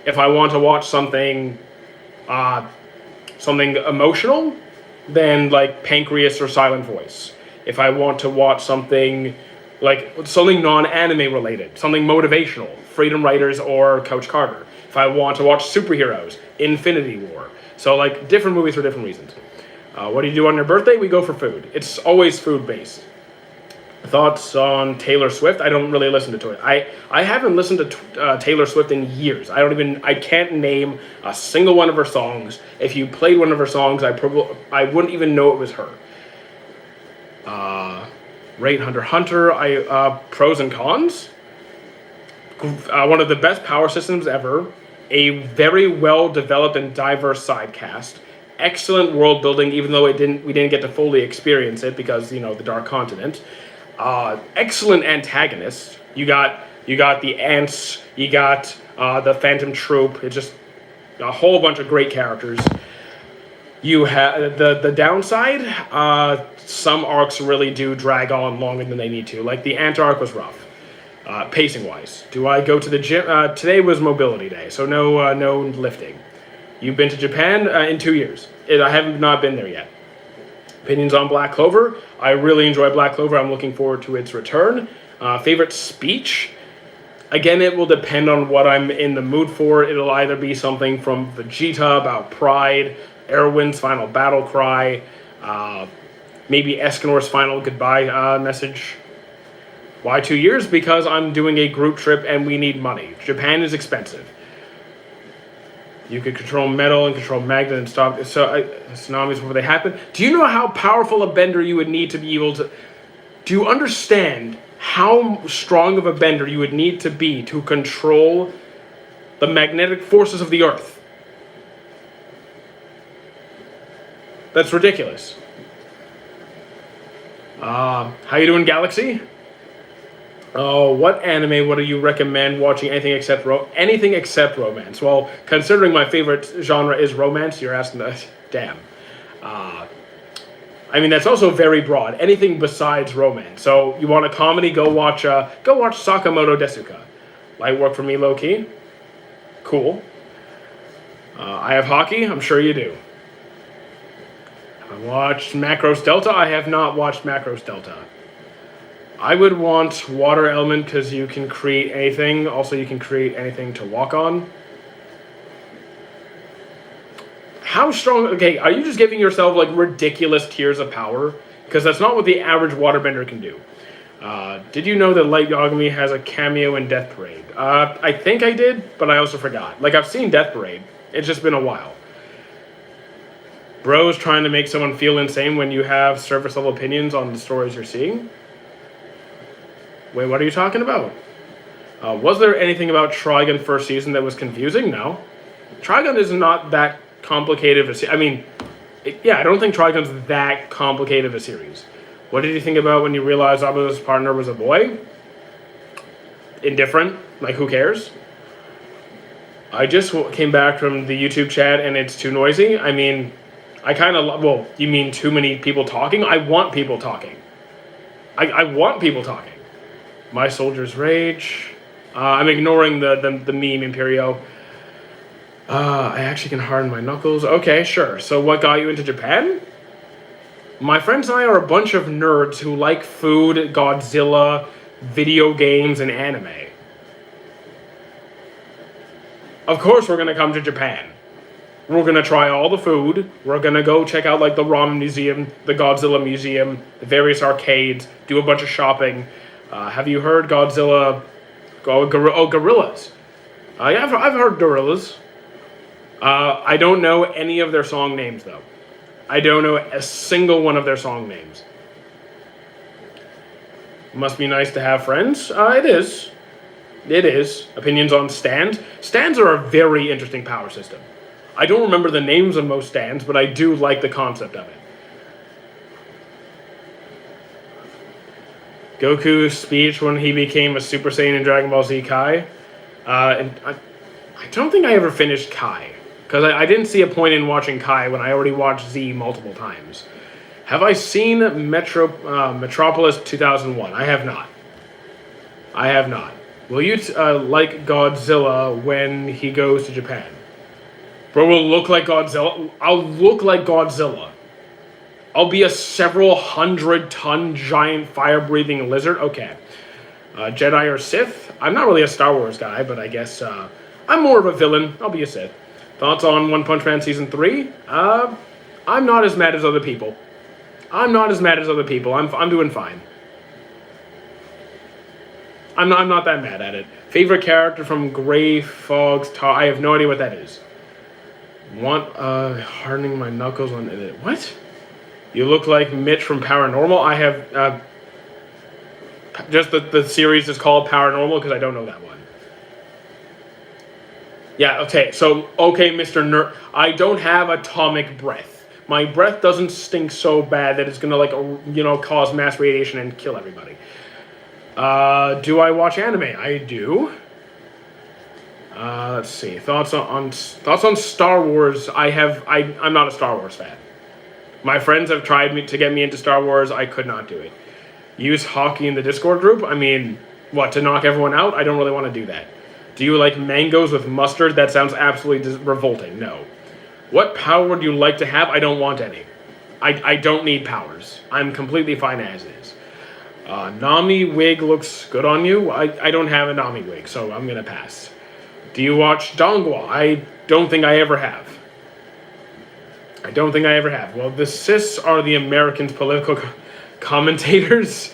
If I want to watch something emotional, then like Pancreas or Silent Voice. If I want to watch something non-anime related, something motivational, Freedom Writers or Coach Carter. If I want to watch superheroes, Infinity War. So, like, different movies for different reasons. What do you do on your birthday? We go for food. It's always food-based. Thoughts on Taylor Swift? I don't really listen to it. I haven't listened to Taylor Swift in years. I can't name a single one of her songs. If you played one of her songs, I wouldn't even know it was her. Rate Hunter x Hunter. Pros and cons. One of the best power systems ever. A very well developed and diverse side cast. Excellent world building, even though we didn't get to fully experience it because, the Dark Continent. Excellent antagonists. You got the Ants. You got the Phantom Troop. It's just a whole bunch of great characters. You have the downside. Some arcs really do drag on longer than they need to. Like the Ant arc was rough. Pacing wise, do I go to the gym? Today was mobility day, so no lifting. You've been to Japan in 2 years. I have not been there yet. Opinions on Black Clover? I really enjoy Black Clover. I'm looking forward to its return. Favorite speech? Again, it will depend on what I'm in the mood for. It'll either be something from Vegeta about pride, Erwin's final battle cry, maybe Escanor's final goodbye message. Why 2 years? Because I'm doing a group trip and we need money. Japan is expensive. You could control metal and control magnet and stop tsunamis before they happen. Do you know how powerful a bender you would need to be able to... Do you understand how strong of a bender you would need to be to control the magnetic forces of the Earth? That's ridiculous. How you doing, Galaxy? What anime would you recommend watching? Anything except romance. Well, considering my favorite genre is romance, you're asking that. Damn. I mean, that's also very broad. Anything besides romance. So you want a comedy? Go watch Sakamoto Desuka. Light work for me, low key. Cool. I have hockey. I'm sure you do. Have I watched Macross Delta? I have not watched Macross Delta. I would want Water Element because you can create anything. Also, you can create anything to walk on. How strong? Okay, are you just giving yourself like ridiculous tiers of power? Because that's not what the average waterbender can do. Did you know that Light Yagami has a cameo in Death Parade? I think I did, but I also forgot. Like, I've seen Death Parade. It's just been a while. Bro's trying to make someone feel insane when you have surface level opinions on the stories you're seeing? Wait, what are you talking about? Was there anything about Trigun first season that was confusing? No. Trigun is not that complicated of a I mean, I don't think Trigun's that complicated of a series. What did you think about when you realized Abu's partner was a boy? Indifferent. Like, who cares? I just came back from the YouTube chat and it's too noisy. I mean, I kind of... Well, you mean too many people talking? I want people talking. I want people talking. My Soldier's Rage. I'm ignoring the meme, Imperio. I actually can harden my knuckles. Okay, sure. So what got you into Japan? My friends and I are a bunch of nerds who like food, Godzilla, video games, and anime. Of course we're going to come to Japan. We're going to try all the food. We're going to go check out like the Ramen Museum, the Godzilla Museum, the various arcades, do a bunch of shopping. Have you heard Godzilla? Gorillas. Yeah, I've heard Gorillas. I don't know any of their song names though. I don't know a single one of their song names. Must be nice to have friends. It is. It is. Opinions on stands. Stands are a very interesting power system. I don't remember the names of most stands, but I do like the concept of it. Goku's speech when he became a Super Saiyan in Dragon Ball Z Kai. And I don't think I ever finished Kai. Because I didn't see a point in watching Kai when I already watched Z multiple times. Have I seen Metropolis 2001? I have not. I have not. Will you like Godzilla when he goes to Japan? Bro will look like Godzilla. I'll look like Godzilla. I'll be a several 100-ton giant fire-breathing lizard? Okay. Jedi or Sith? I'm not really a Star Wars guy, but I guess I'm more of a villain. I'll be a Sith. Thoughts on One Punch Man Season 3? I'm not as mad as other people. I'm doing fine. I'm not that mad at it. Favorite character from Grey Fog's Talk? I have no idea what that is. Hardening my knuckles on it. What? You look like Mitch from Paranormal. I have just the series is called Paranormal because I don't know that one. Yeah, okay, Mr. Nerd. I don't have atomic breath. My breath doesn't stink so bad that it's gonna, cause mass radiation and kill everybody. Do I watch anime? I do. Let's see. Thoughts on Star Wars. I'm not a Star Wars fan. My friends have tried to get me into Star Wars. I could not do it. Use hockey in the Discord group? I mean, what, to knock everyone out? I don't really want to do that. Do you like mangoes with mustard? That sounds absolutely revolting. No. What power would you like to have? I don't want any. I don't need powers. I'm completely fine as is. Nami wig looks good on you. I don't have a Nami wig, so I'm going to pass. Do you watch Donghua? I don't think I ever have. Well, the cis are the Americans' political commentators.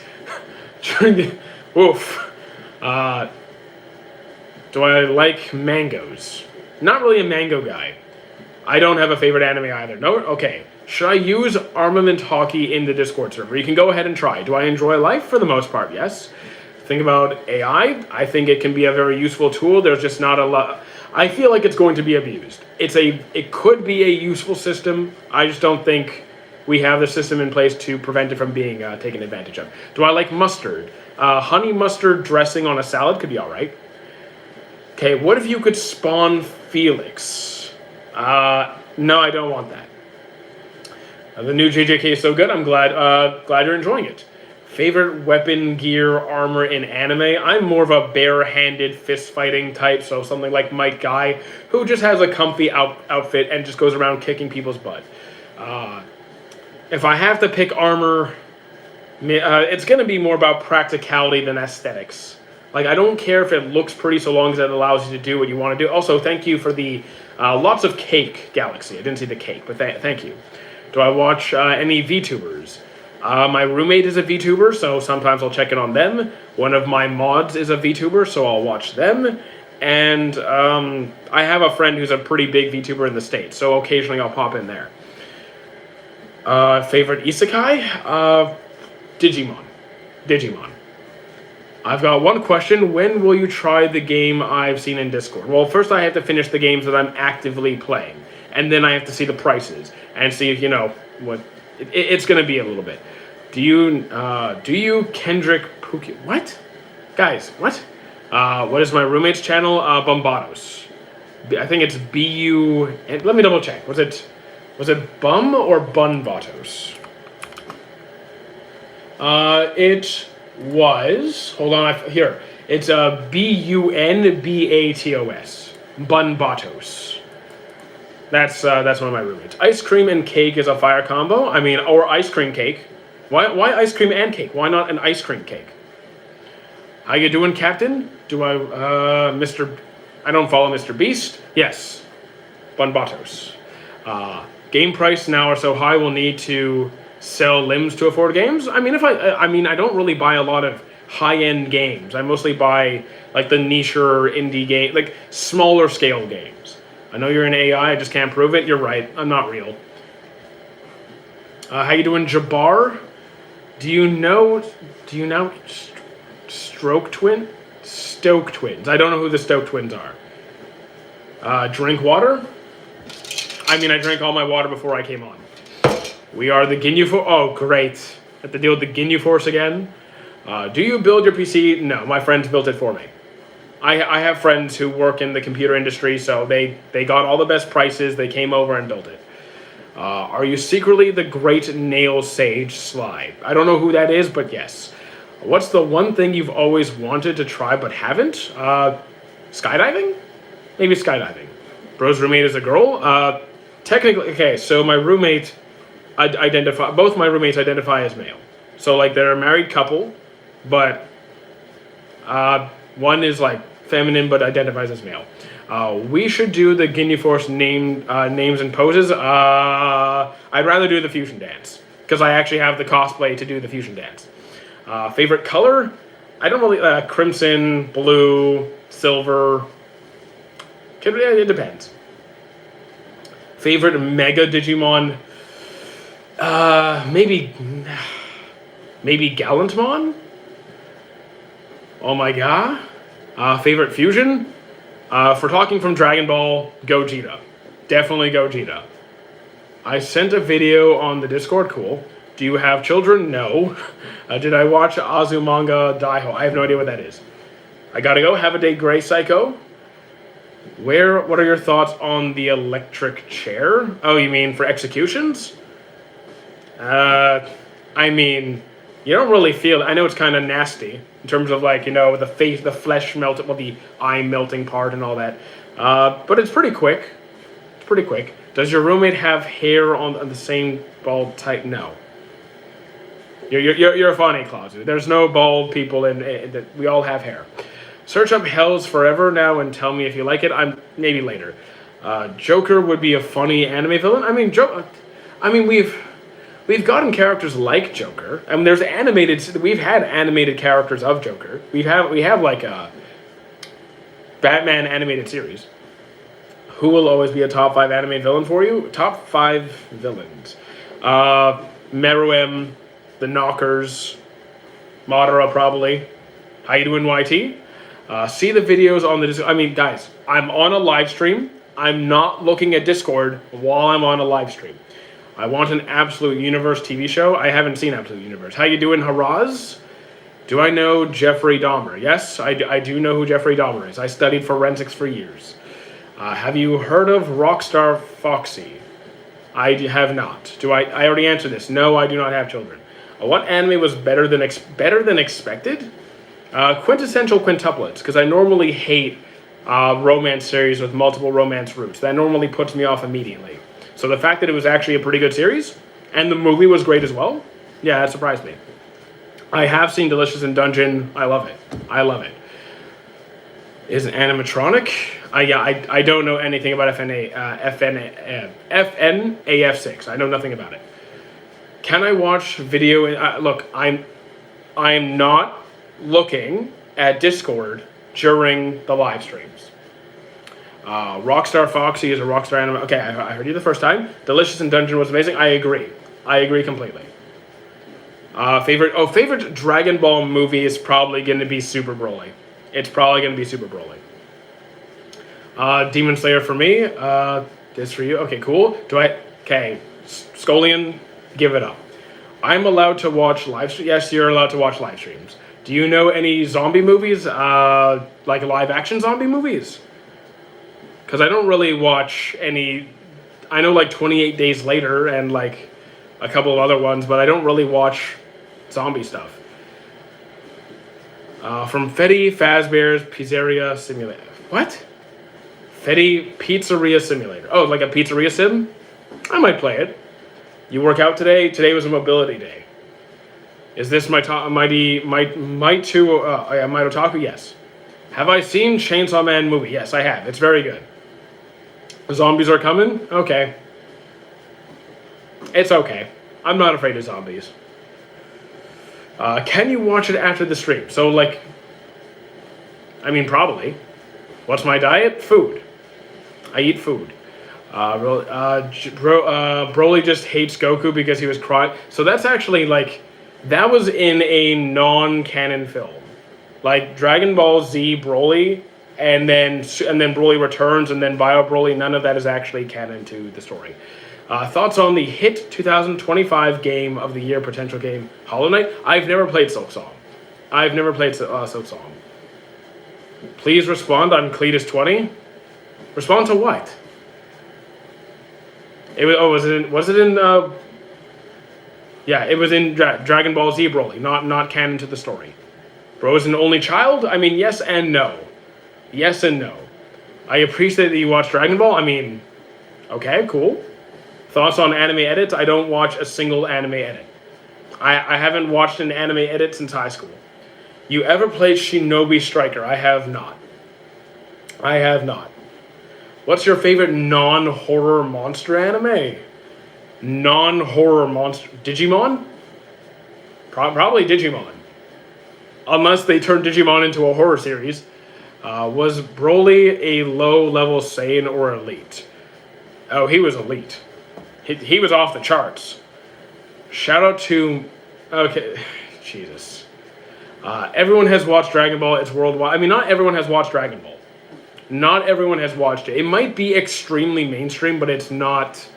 Oof. Do I like mangoes? Not really a mango guy. I don't have a favorite anime either. No? Okay. Should I use armament hockey in the Discord server? You can go ahead and try. Do I enjoy life? For the most part, yes. Think about AI. I think it can be a very useful tool. There's just not a lot. I feel like it's going to be abused. It could be a useful system. I just don't think we have the system in place to prevent it from being taken advantage of. Do I like mustard? Honey mustard dressing on a salad could be all right. Okay, what if you could spawn Felix? No, I don't want that. The new JJK is so good. I'm glad you're enjoying it. Favorite weapon, gear, armor in anime? I'm more of a bare-handed fist-fighting type, so something like Might Guy, who just has a comfy outfit and just goes around kicking people's butt. If I have to pick armor, it's going to be more about practicality than aesthetics. Like, I don't care if it looks pretty so long as it allows you to do what you want to do. Also, thank you for the Lots of Cake Galaxy. I didn't see the cake, but thank you. Do I watch any VTubers? My roommate is a VTuber, so sometimes I'll check in on them. One of my mods is a VTuber, so I'll watch them. And I have a friend who's a pretty big VTuber in the States, so occasionally I'll pop in there. Favorite isekai? Digimon. I've got one question. When will you try the game I've seen in Discord? Well, first I have to finish the games that I'm actively playing. And then I have to see the prices and see if, what... It's going to be a little bit. Do you Kendrick Puki... What? Guys, what? What is my roommate's channel? Bombados. I think it's B-U... Let me double check. Was it Bum or Bunvatos? It was... Hold on. Here. It's B-U-N-B-A-T-O-S. Bunbatos. That's one of my roommates. Ice cream and cake is a fire combo. I mean, or ice cream cake. Why ice cream and cake? Why not an ice cream cake? How you doing, Captain? Do I, I don't follow Mr. Beast. Yes. Bunbatos. Game price now are so high we'll need to sell limbs to afford games. I mean, I don't really buy a lot of high-end games. I mostly buy, like, the nicher indie game, like, smaller scale games. I know you're an AI, I just can't prove it. You're right, I'm not real. How you doing, Jabbar? Do you know Stoke Twins? I don't know who the Stoke Twins are. Drink water? I mean, I drank all my water before I came on. We are the Ginyu Force. Oh, great. Have to deal with the Ginyu Force again. Do you build your PC? No, my friends built it for me. I have friends who work in the computer industry, so they got all the best prices. They came over and built it. Are you secretly the great nail sage Sly? I don't know who that is, but yes. What's the one thing you've always wanted to try but haven't? Skydiving? Maybe skydiving. Bro's roommate is a girl? Technically, okay, so my roommate both my roommates identify as male. So, like, they're a married couple, but one is, like, feminine but identifies as male. We should do the Ginyu Force names and poses. I'd rather do the fusion dance, because I actually have the cosplay to do the fusion dance. Favorite color? I don't really... crimson, blue, silver... It depends. Favorite Mega Digimon? Maybe Gallantmon? Oh my god. Favorite fusion? For talking from Dragon Ball, Gogeta. Definitely Gogeta. I sent a video on the Discord. Cool. Do you have children? No. Did I watch Azumanga Daioh? I have no idea what that is. I gotta go. Have a day, Gray Psycho. What are your thoughts on the electric chair? Oh, you mean for executions? I mean, you don't really feel it. I know it's kind of nasty in terms of, like, the flesh melting, well, the eye melting part and all that. But it's pretty quick. It's pretty quick. Does your roommate have hair on the same bald type? No. You're funny, Claudia. There's no bald people in we all have hair. Search up Hell's Forever now and tell me if you like it. Maybe later. Joker would be a funny anime villain. I mean, we've gotten characters like Joker. I mean, we've had animated characters of Joker. We have like a Batman animated series. Who will always be a top 5 anime villain for you? Top 5 villains. Meruem, the Knockers, Madara probably. How you doing, YT? See the videos on the Discord. I mean, guys, I'm on a live stream. I'm not looking at Discord while I'm on a live stream. I want an Absolute Universe TV show. I haven't seen Absolute Universe. How you doing, Haraz? Do I know Jeffrey Dahmer? Yes, I do know who Jeffrey Dahmer is. I studied forensics for years. Have you heard of Rockstar Foxy? I have not. I already answered this. No, I do not have children. What anime was better than expected? Quintessential quintuplets, because I normally hate romance series with multiple romance roots. That normally puts me off immediately. So the fact that it was actually a pretty good series, and the movie was great as well, yeah, that surprised me. I have seen Delicious in Dungeon. I love it. Is an animatronic. I don't know anything about FNAF6. I know nothing about it. Can I watch video? Look, I'm not looking at Discord during the live streams. Rockstar Foxy is a Rockstar anime. Okay, I heard you the first time. Delicious in Dungeon was amazing. I agree. I agree completely. Favorite Dragon Ball movie is probably going to be Super Broly. It's probably going to be Super Broly. Demon Slayer for me. This for you. Okay, cool. Okay, Scolian, give it up. I'm allowed to watch live streams. Yes, you're allowed to watch live streams. Do you know any zombie movies? Like live action zombie movies? Because I don't really watch any. I know like 28 Days Later and like a couple of other ones, but I don't really watch zombie stuff. From Freddy Fazbear's Pizzeria Simulator. What? Freddy Pizzeria Simulator. Oh, like a pizzeria sim? I might play it. You work out today? Today was a mobility day. Is this my Mighty Otaku? Yes. Have I seen Chainsaw Man movie? Yes, I have. It's very good. The zombies are coming? Okay. It's okay. I'm not afraid of zombies. Can you watch it after the stream? So, like, I mean, probably. What's my diet? Food. I eat food. Broly just hates Goku because he was crying. So that's actually, like, that was in a non-canon film. Like, Dragon Ball Z Broly, and then Broly returns, and then Bio Broly, none of that is actually canon to the story. Thoughts on the hit 2025 game of the year potential game, Hollow Knight? I've never played Silksong. Silksong. Please respond. I'm Cletus20. Respond to what? Was it in? Yeah, it was in Dragon Ball Z Broly, not canon to the story. Bro is an only child? I mean, yes and no. Yes and no. I appreciate that you watch Dragon Ball. I mean, okay, cool. Thoughts on anime edits? I don't watch a single anime edit. I haven't watched an anime edit since high school. You ever played Shinobi Striker? I have not. What's your favorite non-horror monster anime? Non-horror monster... Digimon? Probably Digimon. Unless they turn Digimon into a horror series. Was Broly a low-level Saiyan or elite? Oh, he was elite. He was off the charts. Shout out to... Okay, Jesus. Everyone has watched Dragon Ball. It's worldwide. I mean, not everyone has watched Dragon Ball. Not everyone has watched it. It might be extremely mainstream, but it's not...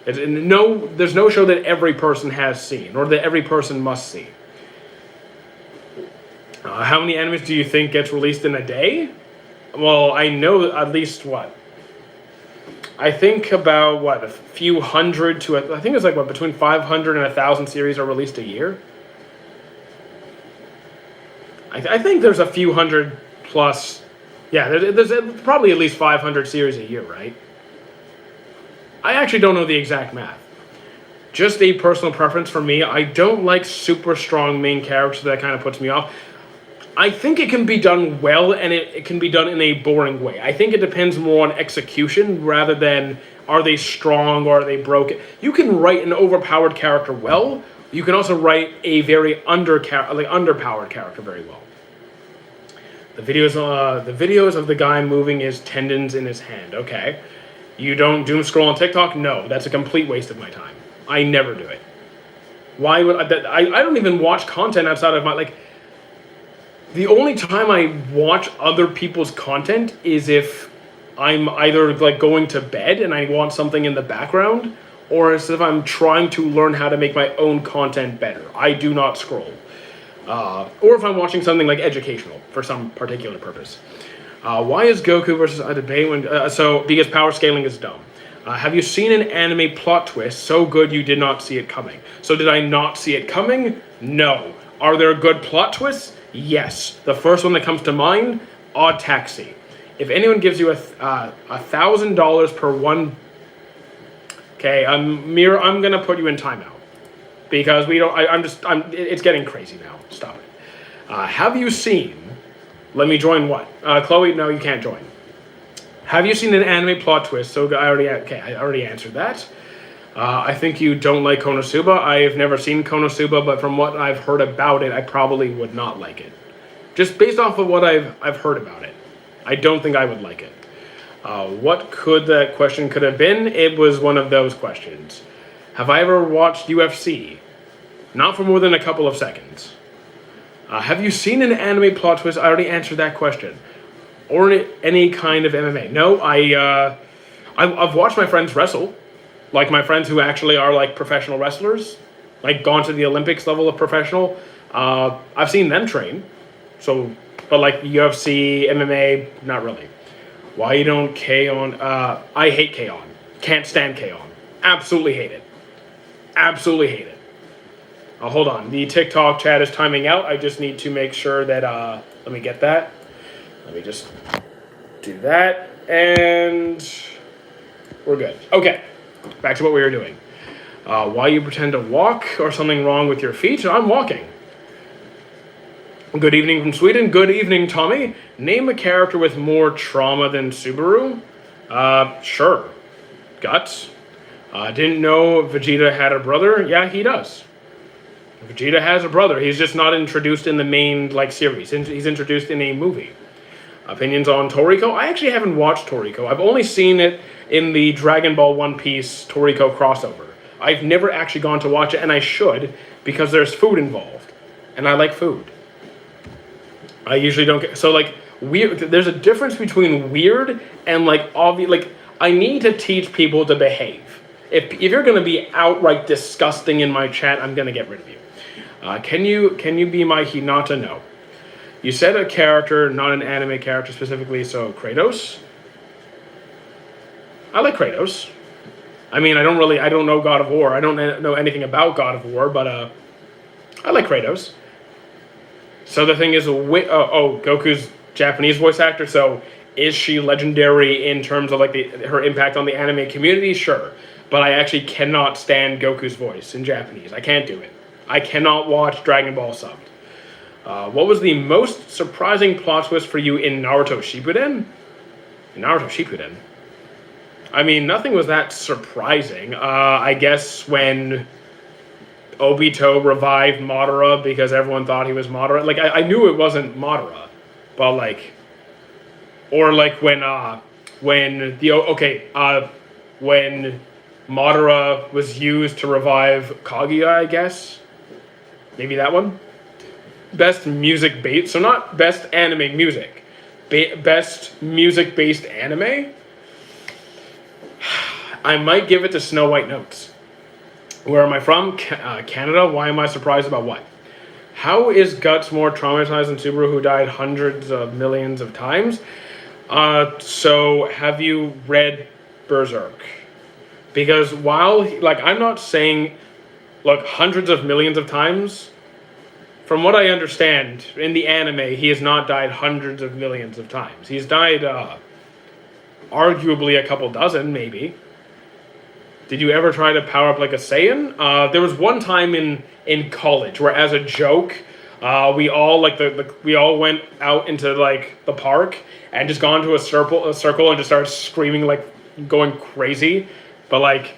there's no show that every person has seen, or that every person must see. How many animes do you think gets released in a day? Well, I know at least what? I think about, a few hundred to... I think it's like, between 500 and 1,000 series are released a year? I think there's a few hundred plus... Yeah, there's probably at least 500 series a year, right? I actually don't know the exact math. Just a personal preference for me. I don't like super strong main characters. That kind of puts me off. I think it can be done well, and it can be done in a boring way. I think it depends more on execution rather than are they strong or are they broken. You can write an overpowered character well. You can also write a very underpowered character very well. The videos of the guy moving his tendons in his hand. Okay. You don't doom scroll on TikTok? No, that's a complete waste of my time. I never do it. Why would I don't even watch content outside of my the only time I watch other people's content is if I'm either going to bed and I want something in the background, or as if I'm trying to learn how to make my own content better. I do not scroll. Or if I'm watching something educational for some particular purpose. Why is Goku versus a debate because power scaling is dumb. Have you seen an anime plot twist so good you did not see it coming? So did I not see it coming? No. Are there good plot twists? Yes. The first one that comes to mind, Odd Taxi. If anyone gives you $1,000 per one... Okay, Mira, I'm going to put you in timeout. Because we don't... it's getting crazy now. Stop it. Have you seen Let me join what? Chloe, no, you can't join. Have you seen an anime plot twist? So I already answered that. I think you don't like Konosuba. I have never seen Konosuba, but from what I've heard about it, I probably would not like it. Just based off of what I've heard about it, I don't think I would like it. What could that question could have been? It was one of those questions. Have I ever watched UFC? Not for more than a couple of seconds. Have you seen an anime plot twist? I already answered that question. Or any kind of MMA. No, I've watched my friends wrestle. Like my friends who actually are like professional wrestlers. Like gone to the Olympics level of professional. I've seen them train. So, but like UFC, MMA, not really. Why you don't K-On? I hate K-On. Can't stand K-On. Absolutely hate it. Absolutely hate it. Hold on. The TikTok chat is timing out. I just need to make sure that, let me get that. Let me just do that. And we're good. Okay. Back to what we were doing. Why you pretend to walk or something wrong with your feet? I'm walking. Good evening from Sweden. Good evening, Tommy. Name a character with more trauma than Subaru. Sure. Guts. Didn't know Vegeta had a brother. Yeah, he does. Vegeta has a brother. He's just not introduced in the main series. He's introduced in a movie. Opinions on Toriko? I actually haven't watched Toriko. I've only seen it in the Dragon Ball One Piece Toriko crossover. I've never actually gone to watch it, and I should, because there's food involved. And I like food. I usually don't get... So, weird... There's a difference between weird and, obvious... I need to teach people to behave. If you're going to be outright disgusting in my chat, I'm going to get rid of you. Can you be my Hinata? No. You said a character, not an anime character specifically, so Kratos? I like Kratos. I mean, I don't know God of War. I don't know anything about God of War, but I like Kratos. So the thing is, Goku's Japanese voice actor, so is she legendary in terms of her impact on the anime community? Sure. But I actually cannot stand Goku's voice in Japanese. I can't do it. I cannot watch Dragon Ball subbed. What was the most surprising plot twist for you in Naruto Shippuden? In Naruto Shippuden? I mean, nothing was that surprising. I guess when Obito revived Madara because everyone thought he was Madara. I knew it wasn't Madara. But when Madara was used to revive Kaguya, I guess. Maybe that one. Best music based, so not best anime music. Best music based anime. I might give it to Snow White Notes. Where am I from? Canada. Why am I surprised about what? How is Guts more traumatized than Subaru, who died hundreds of millions of times? So have you read Berserk? Because while, I'm not saying, hundreds of millions of times. From what I understand, in the anime, he has not died hundreds of millions of times. He's died, arguably a couple dozen, maybe. Did you ever try to power up like a Saiyan? There was one time in college where, as a joke, we all we all went out into the park and just gone to a circle and just started screaming going crazy. But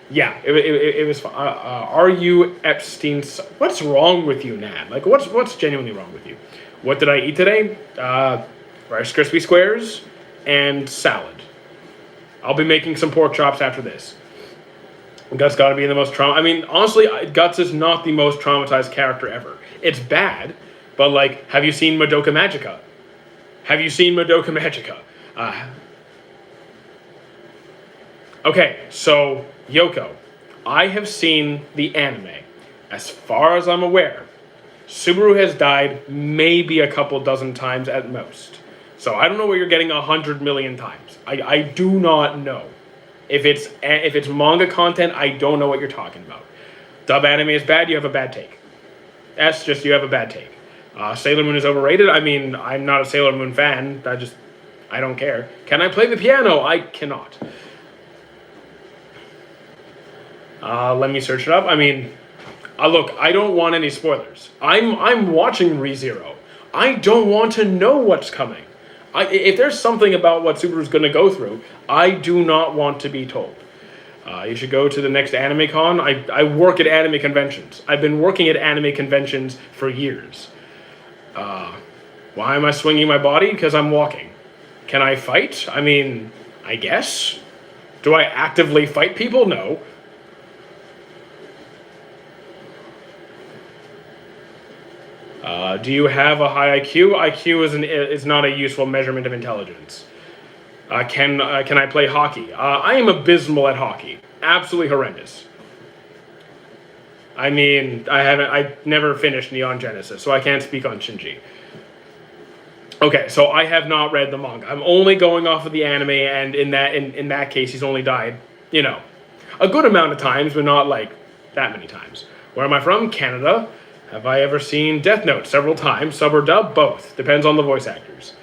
yeah, it was fun. Are you Epstein's? What's wrong with you, Nat? What's genuinely wrong with you? What did I eat today? Rice Krispie Squares and salad. I'll be making some pork chops after this. Guts got to be the most I mean, honestly, Guts is not the most traumatized character ever. It's bad, but have you seen Madoka Magica? Have you seen Madoka Magica? Okay, so Yoko, I have seen the anime. As far as I'm aware, Subaru has died maybe a couple dozen times at most. So I don't know what you're getting 100 million times. I do not know. If it's manga content, I don't know what you're talking about. Dub anime is bad, you have a bad take. S, just you have a bad take. Sailor Moon is overrated. I mean, I'm not a Sailor Moon fan. I don't care. Can I play the piano? I cannot. Let me search it up. I mean, look, I don't want any spoilers. I'm watching ReZero. I don't want to know what's coming. If there's something about what Subaru's going to go through, I do not want to be told. You should go to the next anime con. I work at anime conventions. I've been working at anime conventions for years. Why am I swinging my body? Because I'm walking. Can I fight? I mean, I guess. Do I actively fight people? No. Do you have a high IQ? IQ is not a useful measurement of intelligence. Can I play hockey? I am abysmal at hockey. Absolutely horrendous. I mean, I never finished Neon Genesis, so I can't speak on Shinji. Okay, so I have not read the manga. I'm only going off of the anime, and in that case, he's only died, a good amount of times, but not like that many times. Where am I from? Canada. Have I ever seen Death Note? Several times. Sub or dub? Both. Depends on the voice actors.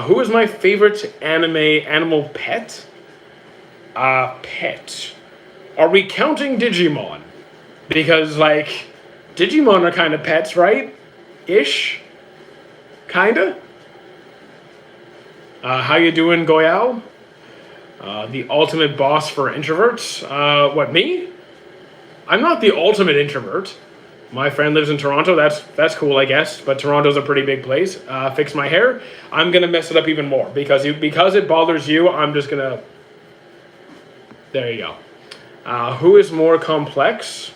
Who is my favorite animal pet? Pet. Are we counting Digimon? Because, Digimon are kind of pets, right? Ish? Kinda? How you doing, Goyal? The ultimate boss for introverts? What, me? I'm not the ultimate introvert. My friend lives in Toronto. That's cool, I guess. But Toronto's a pretty big place. Fix my hair. I'm gonna mess it up even more because it bothers you. I'm just gonna. There you go. Who is more complex?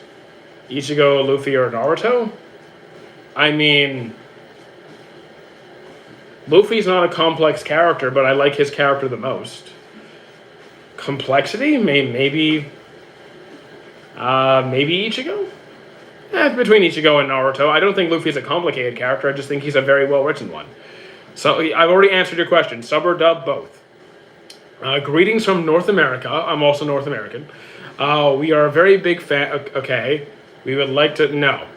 Ichigo, Luffy, or Naruto? I mean, Luffy's not a complex character, but I like his character the most. Complexity? Maybe Ichigo? Between Ichigo and Naruto. I don't think Luffy's a complicated character. I just think he's a very well-written one. So I've already answered your question. Sub or dub, both. Greetings from North America. I'm also North American. We are a very big fan. Okay. We would like to... No.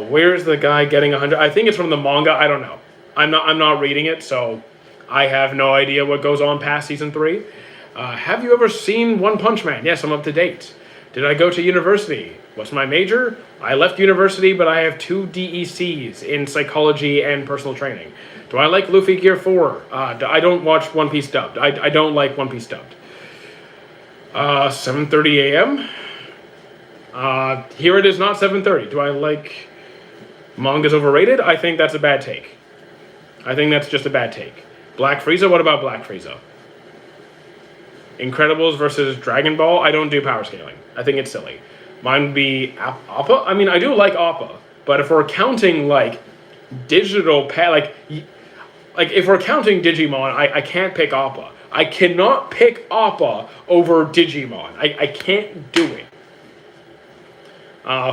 Where's the guy getting 100? I think it's from the manga. I don't know. I'm not reading it, so I have no idea what goes on past season 3. Have you ever seen One Punch Man? Yes, I'm up to date. Did I go to university? What's my major? I left university, but I have 2 DECs in psychology and personal training. Do I like Luffy Gear 4? I don't watch One Piece dubbed. I don't like One Piece dubbed. 7:30 a.m. Here it is not 7:30. Do I like manga's overrated? I think that's a bad take. I think that's just a bad take. Black Frieza? What about Black Frieza? Incredibles versus Dragon Ball? I don't do power scaling. I think it's silly. Mine would be Appa. I mean, I do like Appa, but if we're counting digital if we're counting Digimon, I can't pick Appa. I cannot pick Appa over Digimon. I can't do it.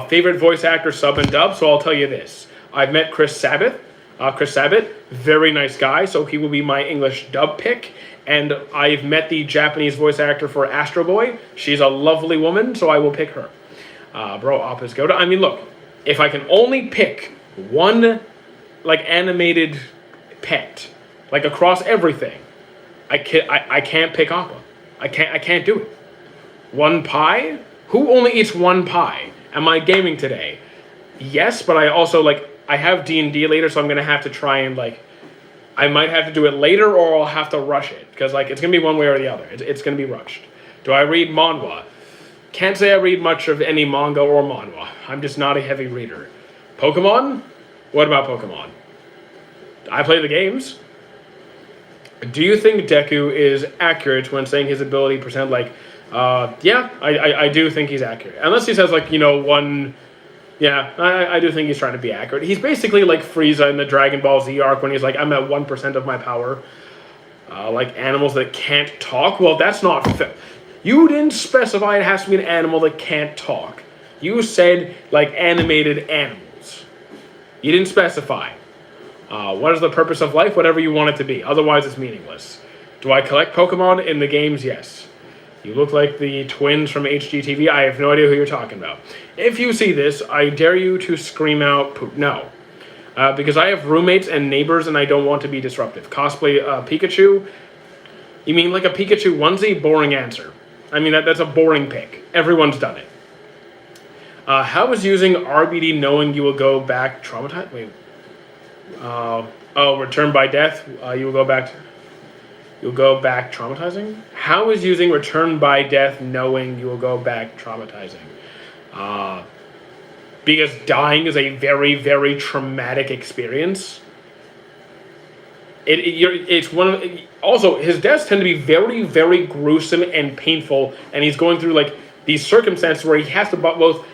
Favorite voice actor, sub and dub. So I'll tell you this: I've met Chris Sabat. Very nice guy. So he will be my English dub pick. And I've met the Japanese voice actor for Astro Boy. She's a lovely woman, so I will pick her. Appa's Goda. I mean, look, if I can only pick one, animated pet, across everything, I can't pick Appa. I can't do it. One pie? Who only eats one pie? Am I gaming today? Yes, but I also, I have D&D later, so I'm going to have to try and, I might have to do it later or I'll have to rush it. Because, it's going to be one way or the other. It's going to be rushed. Do I read manhwa? Can't say I read much of any manga or manhwa. I'm just not a heavy reader. Pokemon? What about Pokemon? I play the games. Do you think Deku is accurate when saying his ability percent, yeah, I do think he's accurate. Unless he says, one... Yeah, I do think he's trying to be accurate. He's basically like Frieza in the Dragon Ball Z arc when he's like, I'm at 1% of my power. Animals that can't talk. Well, that's not fair. You didn't specify it has to be an animal that can't talk. You said, animated animals. You didn't specify. What is the purpose of life? Whatever you want it to be. Otherwise, it's meaningless. Do I collect Pokemon in the games? Yes. You look like the twins from HGTV. I have no idea who you're talking about. If you see this, I dare you to scream out poop. No. Because I have roommates and neighbors and I don't want to be disruptive. Cosplay Pikachu? You mean like a Pikachu onesie? Boring answer. I mean, that's a boring pick. Everyone's done it. How is using RBD knowing you will go back traumatized? Wait. Return by death. You will go back. You'll go back traumatizing. How is using return by death knowing you will go back traumatizing? Because dying is a very, very traumatic experience. It's one of also his deaths tend to be very, very gruesome and painful, and he's going through like these circumstances where he has to both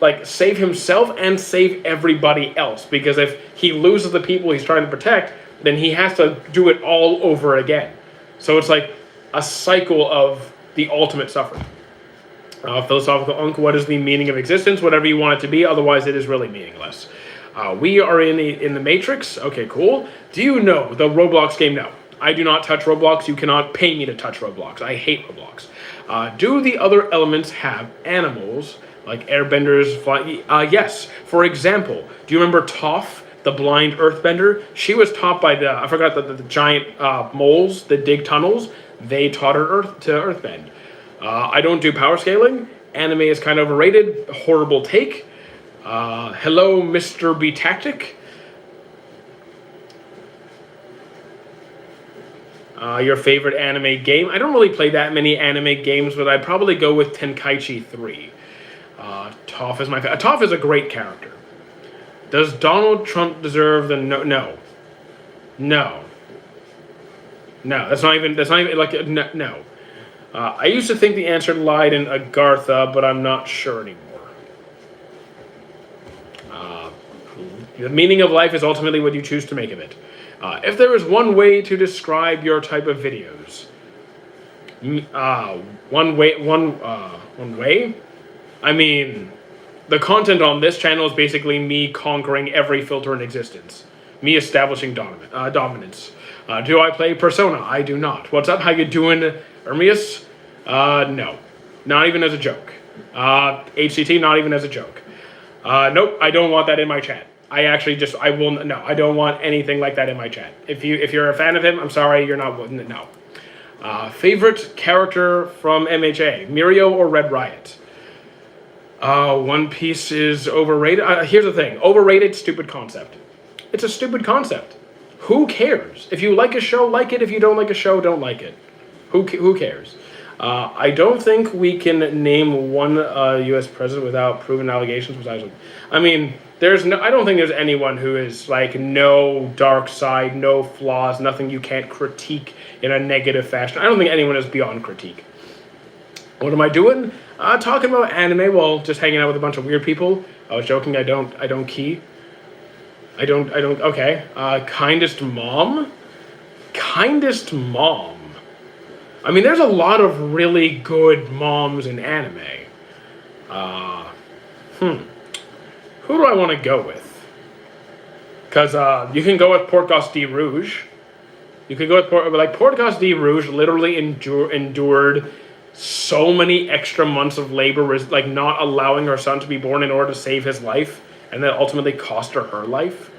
like save himself and save everybody else, because if he loses the people he's trying to protect, then he has to do it all over again. So it's like a cycle of the ultimate suffering. Philosophical Unk, what is the meaning of existence? Whatever you want it to be, otherwise it is really meaningless. We are in the Matrix. Okay, cool. Do you know the Roblox game? No. I do not touch Roblox. You cannot pay me to touch Roblox. I hate Roblox. Do the other elements have animals, like airbenders, fly? Yes. For example, do you remember Toph, the blind earthbender? She was taught by I forgot the giant moles that dig tunnels. They taught her to earthbend. I don't do power scaling. Anime is kind of overrated. Horrible take. Hello, Mr. B Tactic. Your favorite anime game? I don't really play that many anime games, but I'd probably go with Tenkaichi 3. Toph is my favorite. Toph is a great character. Does Donald Trump deserve the no? No. That's not even like no. I used to think the answer lied in Agartha, but I'm not sure anymore. The meaning of life is ultimately what you choose to make of it. If there is one way to describe your type of videos, one way. I mean, the content on this channel is basically me conquering every filter in existence, me establishing dominance. Do I play Persona? I do not. What's up? How you doing, Ermias? No, not even as a joke. HCT, not even as a joke. Nope, I don't want that in my chat. I don't want anything like that in my chat. If you're a fan of him, I'm sorry, you're not. No. Favorite character from MHA, Mirio or Red Riot? One Piece is overrated. Here's the thing, overrated, stupid concept. It's a stupid concept. Who cares? If you like a show, like it. If you don't like a show, don't like it. Who cares? I don't think we can name one U.S. president without proven allegations. Besides, I mean, I don't think there's anyone who is like no dark side, no flaws, nothing you can't critique in a negative fashion. I don't think anyone is beyond critique. What am I doing? Talking about anime while just hanging out with a bunch of weird people. I was joking. I don't key. I don't. Okay. Kindest mom. I mean, there's a lot of really good moms in anime. Who do I want to go with? Because you can go with Portgas de Rouge. You could go with Portgas de Rouge literally endured so many extra months of labor, like not allowing her son to be born in order to save his life, and that ultimately cost her life.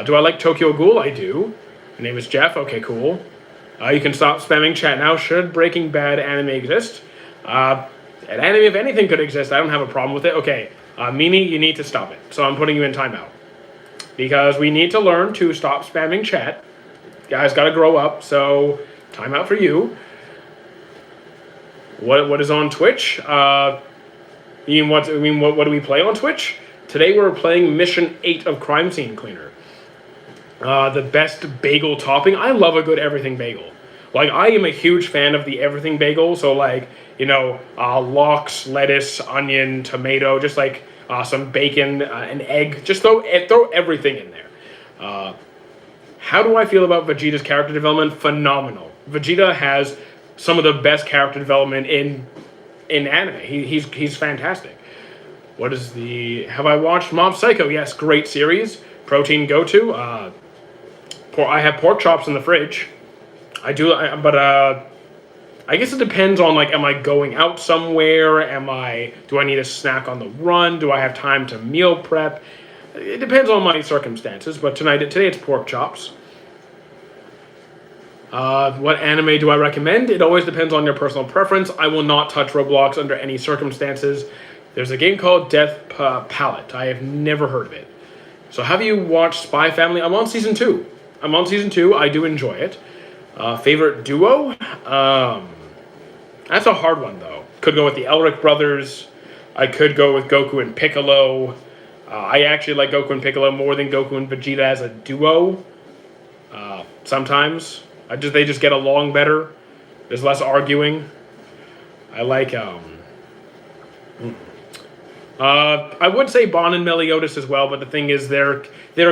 Do I like Tokyo Ghoul? I do. Her name is Jeff. Okay, cool. You can stop spamming chat now. Should Breaking Bad anime exist? An anime, if anything, could exist. I don't have a problem with it. Okay, Mini, you need to stop it. So I'm putting you in timeout. Because we need to learn to stop spamming chat. Guys gotta grow up, so timeout for you. What is on Twitch? What do we play on Twitch? Today we're playing Mission 8 of Crime Scene Cleaner. The best bagel topping. I love a good everything bagel. Like, I am a huge fan of the everything bagel. So, like, lox, lettuce, onion, tomato, just like some bacon, an egg. Just throw everything in there. How do I feel about Vegeta's character development? Phenomenal. Vegeta has some of the best character development in anime. He's fantastic. What is have I watched Mob Psycho? Yes, great series. Protein go-to. I have pork chops in the fridge. I do, but I guess it depends on, like, am I going out somewhere? Do I need a snack on the run? Do I have time to meal prep? It depends on my circumstances, but today it's pork chops. What anime do I recommend? It always depends on your personal preference. I will not touch Roblox under any circumstances. There's a game called Palette. I have never heard of it. So have you watched Spy Family? I'm on season 2. I do enjoy it. Favorite duo? That's a hard one, though. Could go with the Elric brothers. I could go with Goku and Piccolo. I actually like Goku and Piccolo more than Goku and Vegeta as a duo. Sometimes. They just get along better. There's less arguing. I like... I would say Bon and Meliodas as well, but the thing is their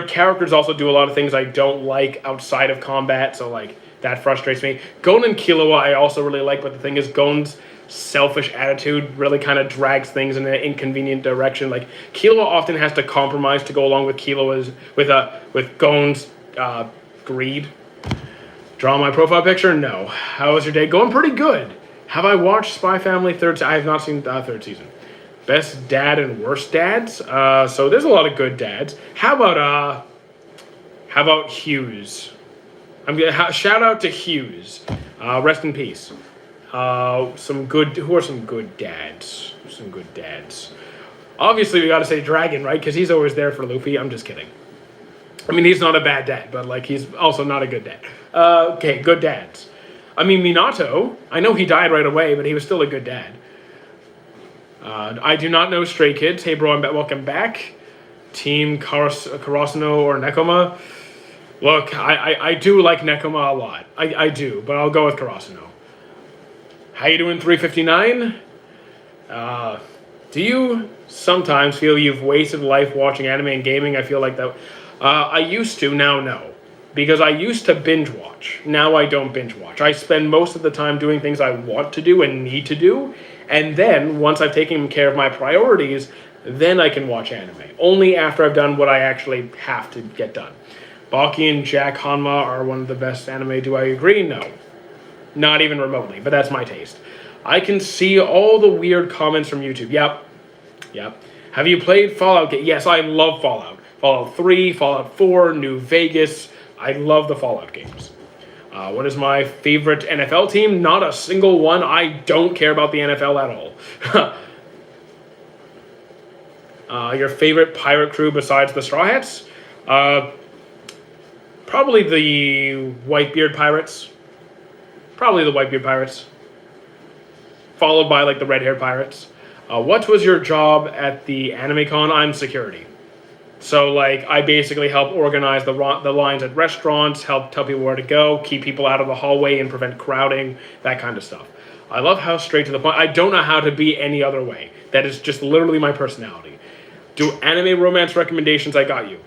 characters also do a lot of things I don't like outside of combat, so like that frustrates me. Gon and Killua I also really like, but the thing is Gon's selfish attitude really kind of drags things in an inconvenient direction. Like Killua often has to compromise to go along with with Gon's greed. Draw my profile picture? No. How was your day? Going pretty good. Have I watched Spy Family I have not seen the third season. Best dad and worst dads. So there's a lot of good dads. How about Hughes? Shout out to Hughes. Rest in peace. Who are some good dads? Some good dads. Obviously, we got to say Dragon, right? Because he's always there for Luffy. I'm just kidding. I mean, he's not a bad dad, but like he's also not a good dad. Okay, good dads. I mean, Minato. I know he died right away, but he was still a good dad. I do not know Stray Kids. Hey, bro, welcome back. Team Karasuno or Nekoma. Look, I do like Nekoma a lot. I do, but I'll go with Karasuno. How you doing, 359? Do you sometimes feel you've wasted life watching anime and gaming? I feel like that. I used to, now no. Because I used to binge watch. Now I don't binge watch. I spend most of the time doing things I want to do and need to do. And then, once I've taken care of my priorities, then I can watch anime. Only after I've done what I actually have to get done. Baki and Jack Hanma are one of the best anime. Do I agree? No. Not even remotely, but that's my taste. I can see all the weird comments from YouTube. Yep. Have you played Fallout? Yes, I love Fallout. Fallout 3, Fallout 4, New Vegas. I love the Fallout games. What is my favorite NFL team? Not a single one. I don't care about the NFL at all. Your favorite pirate crew besides the Straw Hats? Probably the Whitebeard Pirates. Followed by like the red-haired pirates. What was your job at the Anime Con? I'm security. So, like, I basically help organize the lines at restaurants, help tell people where to go, keep people out of the hallway and prevent crowding, that kind of stuff. I love how straight to the point. I don't know how to be any other way. That is just literally my personality. Do anime romance recommendations, I got you.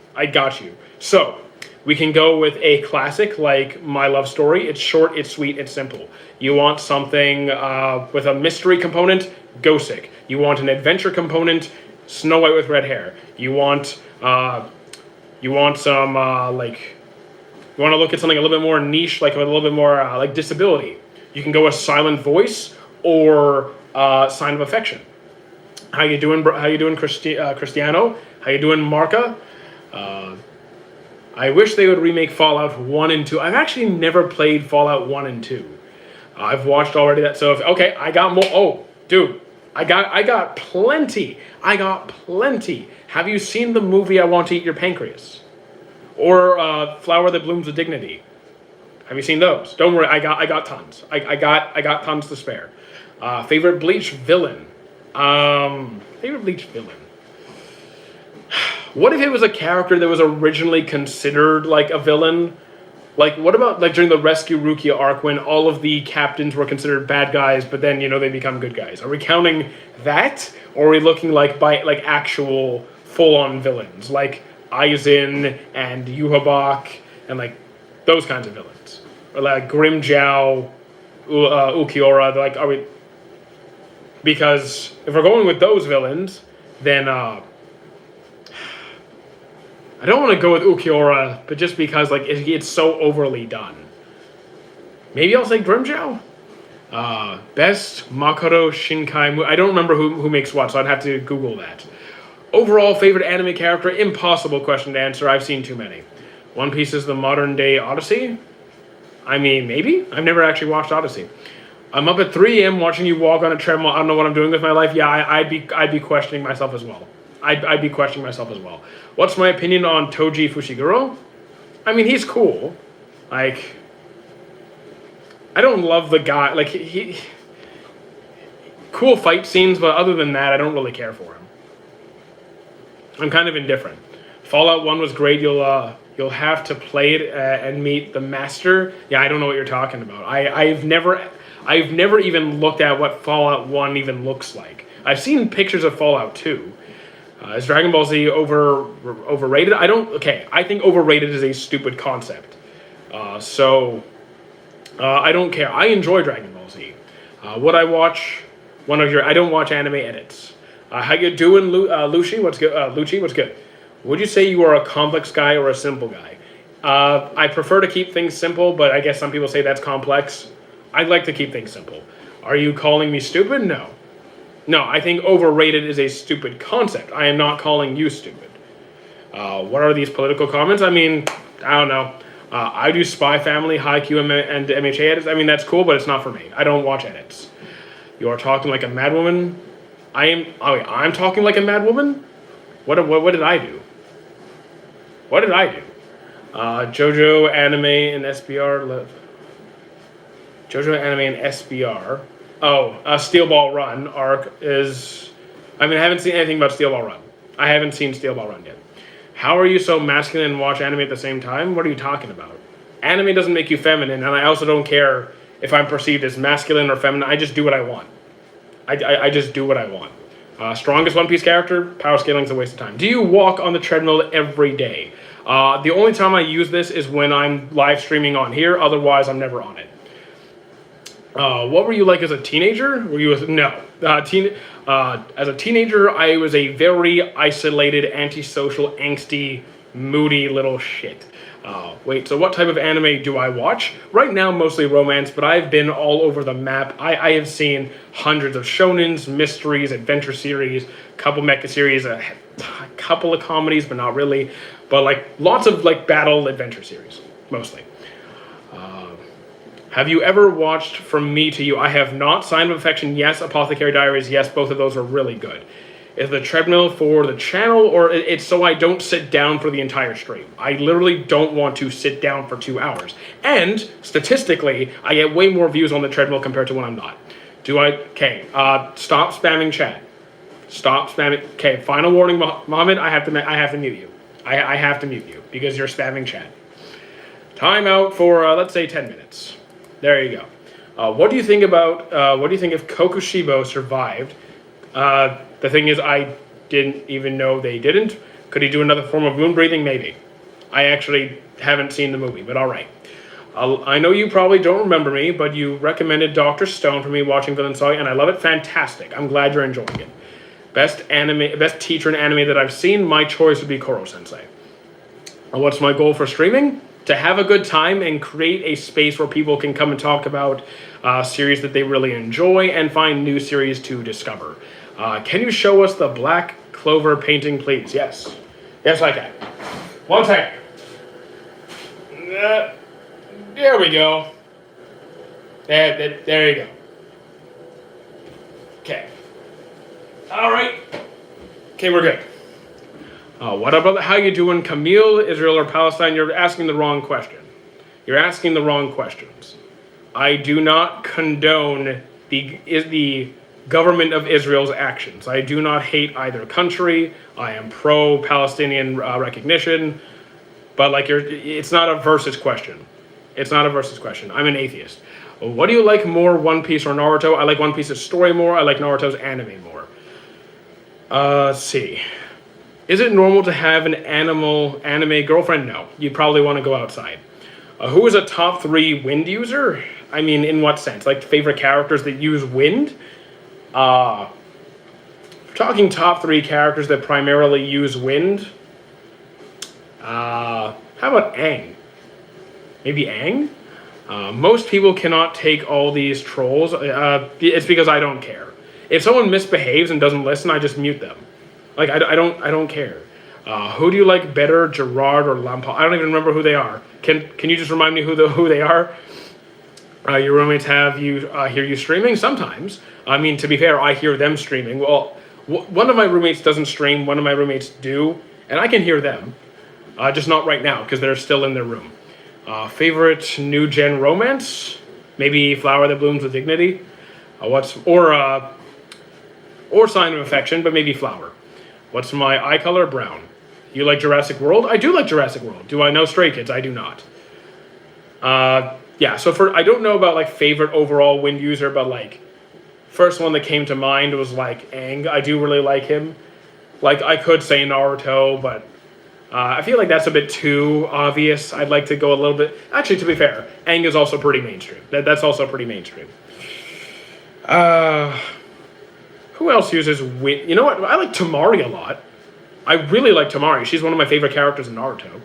So, we can go with a classic like My Love Story. It's short, it's sweet, it's simple. You want something with a mystery component? Gosick. You want an adventure component? Snow White with red hair. You want some like, you want to look at something a little bit more niche, like a little bit more like disability. You can go with Silent Voice or Sign of Affection. How you doing, Cristiano? How you doing, Marca? I wish they would remake Fallout 1 and 2. I've actually never played Fallout 1 and 2. I've watched already that. So okay, I got more. Oh, dude. I got plenty. Have you seen the movie I Want to Eat Your Pancreas? Or Flower That Blooms with Dignity? Have you seen those? Don't worry, I got tons. I got tons to spare. Favorite Bleach villain? What if it was a character that was originally considered like a villain? Like, what about like during the Rescue Rukia arc when all of the captains were considered bad guys, but then, they become good guys? Are we counting that? Or are we looking like actual full-on villains? Like Aizen and Yuhabak and like those kinds of villains? Or like Grimmjow, Ukiora, like, are we... Because if we're going with those villains, then, I don't want to go with Ukiora, but just because like it's so overly done. Maybe I'll say Grimmjow. Best Makoto Shinkai. I don't remember who makes what, so I'd have to Google that. Overall favorite anime character? Impossible question to answer. I've seen too many. One Piece is the modern day Odyssey. I mean, maybe. I've never actually watched Odyssey. I'm up at 3 a.m. watching you walk on a treadmill. I don't know what I'm doing with my life. Yeah, I'd be questioning myself as well. I'd be questioning myself as well. What's my opinion on Toji Fushiguro? I mean, he's cool. Like, I don't love the guy. Like, he cool fight scenes, but other than that, I don't really care for him. I'm kind of indifferent. Fallout 1 was great. You'll have to play it and meet the master. Yeah, I don't know what you're talking about. I've never even looked at what Fallout 1 even looks like. I've seen pictures of Fallout 2. Is Dragon Ball Z overrated? I think overrated is a stupid concept. I don't care. I enjoy Dragon Ball Z. Would I watch I don't watch anime edits. How you doing, Luchi? What's good? Lucci, what's good? Would you say you are a complex guy or a simple guy? I prefer to keep things simple, but I guess some people say that's complex. I'd like to keep things simple. Are you calling me stupid? No. No, I think overrated is a stupid concept. I am not calling you stupid. What are these political comments? I mean, I don't know. I do Spy Family, Haikyuu, and MHA edits. I mean, that's cool, but it's not for me. I don't watch edits. You are talking like a madwoman. I'm talking like a madwoman? What did I do? What did I do? JoJo anime and SBR. JoJo anime and SBR. Oh, Steel Ball Run arc is... I mean, I haven't seen anything about Steel Ball Run. I haven't seen Steel Ball Run yet. How are you so masculine and watch anime at the same time? What are you talking about? Anime doesn't make you feminine, and I also don't care if I'm perceived as masculine or feminine. I just do what I want. I just do what I want. Strongest One Piece character? Power scaling is a waste of time. Do you walk on the treadmill every day? The only time I use this is when I'm live streaming on here. Otherwise, I'm never on it. What were you like as a teenager? No. As a teenager, I was a very isolated, antisocial, angsty, moody little shit. So what type of anime do I watch? Right now, mostly romance, but I've been all over the map. I have seen hundreds of shonens, mysteries, adventure series, couple mecha series, a couple of comedies, but not really. But like lots of like battle adventure series, mostly. Have you ever watched From Me to You? I have not. Sign of Affection, yes. Apothecary Diaries, yes. Both of those are really good. Is the treadmill for the channel, or it's so I don't sit down for the entire stream? I literally don't want to sit down for 2 hours. And statistically, I get way more views on the treadmill compared to when I'm not. Stop spamming chat. Stop spamming. Okay, final warning, Mohammed. I have to mute you. I have to mute you because you're spamming chat. Time out for let's say 10 minutes. There you go. What do you think if Kokushibo survived? The thing is, I didn't even know they didn't. Could he do another form of moon breathing? Maybe. I actually haven't seen the movie, but all right. I know you probably don't remember me, but you recommended Dr. Stone for me watching Villain Saga, and I love it. Fantastic. I'm glad you're enjoying it. Best teacher in anime that I've seen, my choice would be Koro Sensei. What's my goal for streaming? To have a good time and create a space where people can come and talk about series that they really enjoy and find new series to discover. Can you show us the Black Clover painting, please? Yes. Yes, I can. One second. There we go. There you go. Okay. All right. Okay, we're good. What about how you doing, Camille, Israel, or Palestine? You're asking the wrong question. You're asking the wrong questions. I do not condone the government of Israel's actions. I do not hate either country. I am pro-Palestinian recognition. But it's not a versus question. It's not a versus question. I'm an atheist. What do you like more, One Piece or Naruto? I like One Piece's story more. I like Naruto's anime more. Let's see. Is it normal to have an anime girlfriend? No. You'd probably want to go outside. Who is a top 3 wind user? I mean, in what sense? Like favorite characters that use wind? We're talking top 3 characters that primarily use wind. How about Aang? Maybe Aang? Most people cannot take all these trolls. It's because I don't care. If someone misbehaves and doesn't listen, I just mute them. Like, I don't care. Who do you like better, Gerard or Lampard? I don't even remember who they are. Can you just remind me who they are? Your roommates have you hear you streaming sometimes. I mean, to be fair, I hear them streaming. Well, one of my roommates doesn't stream. One of my roommates do, and I can hear them. Just not right now because they're still in their room. Favorite new gen romance? Maybe Flower That Blooms with Dignity. Or Sign of Affection, but maybe Flower. What's my eye color? Brown. You like Jurassic World? I do like Jurassic World. Do I know Stray Kids? I do not. Yeah, so I don't know about like favorite overall wind user, but like first one that came to mind was like Aang. I do really like him. Like I could say Naruto, but I feel like that's a bit too obvious. I'd like to go a little bit. Actually, to be fair, Aang is also pretty mainstream. That's also pretty mainstream. Who else uses wind? You know what? I like Tamari a lot. I really like Tamari. She's one of my favorite characters in Naruto.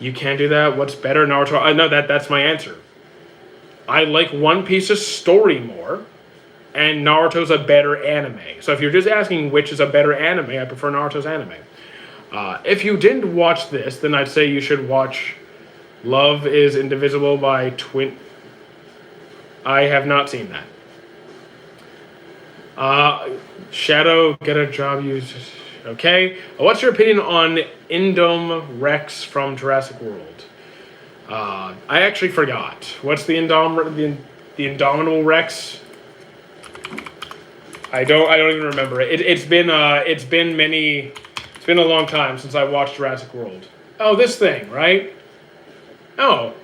You can't do that. What's better, Naruto? I know that's my answer. I like One Piece's story more, and Naruto's a better anime. So if you're just asking which is a better anime, I prefer Naruto's anime. If you didn't watch this, then I'd say you should watch Love is Indivisible by Twin. I have not seen that. Shadow, get a job, okay. What's your opinion on Indom Rex from Jurassic World? I actually forgot. What's the Indomitable Rex? I don't even remember it. It's been a long time since I watched Jurassic World. Oh, this thing, right? Oh,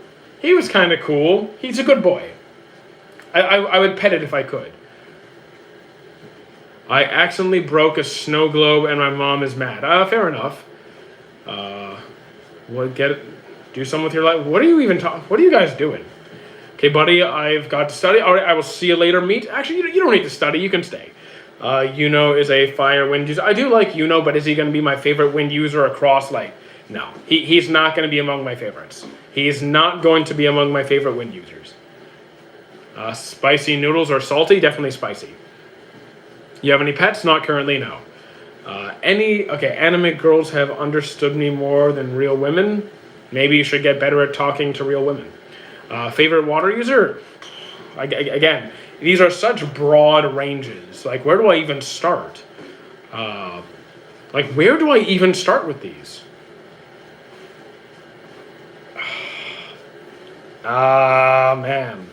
he was kind of cool. He's a good boy. I would pet it if I could. I accidentally broke a snow globe and my mom is mad. Fair enough. Do something with your life. What are you guys doing? Okay, buddy, I've got to study. All right, I will see you later, meet. Actually, you don't need to study. You can stay. Yuno is a fire wind user. I do like Yuno, but is he going to be my favorite wind user across, like, no. He's not going to be among my favorites. He's not going to be among my favorite wind users. Spicy noodles or salty? Definitely spicy. You have any pets? Not currently, no. Anime girls have understood me more than real women. Maybe you should get better at talking to real women. Favorite water user? Again, these are such broad ranges. Like, where do I even start? Where do I even start with these? Man.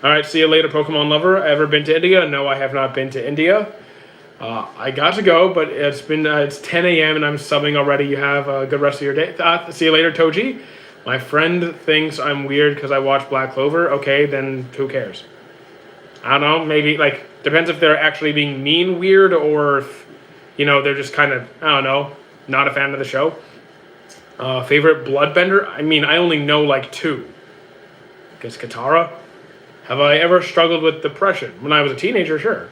Alright, see you later, Pokemon lover. Ever been to India? No, I have not been to India. I got to go, but it's 10 a.m. and I'm subbing already. You have a good rest of your day. See you later, Toji. My friend thinks I'm weird because I watch Black Clover. Okay, then who cares? I don't know, maybe, depends if they're actually being mean weird or if, they're just kind of, I don't know, not a fan of the show. Favorite bloodbender? I mean, I only know, 2. I guess Katara? Have I ever struggled with depression? When I was a teenager, sure.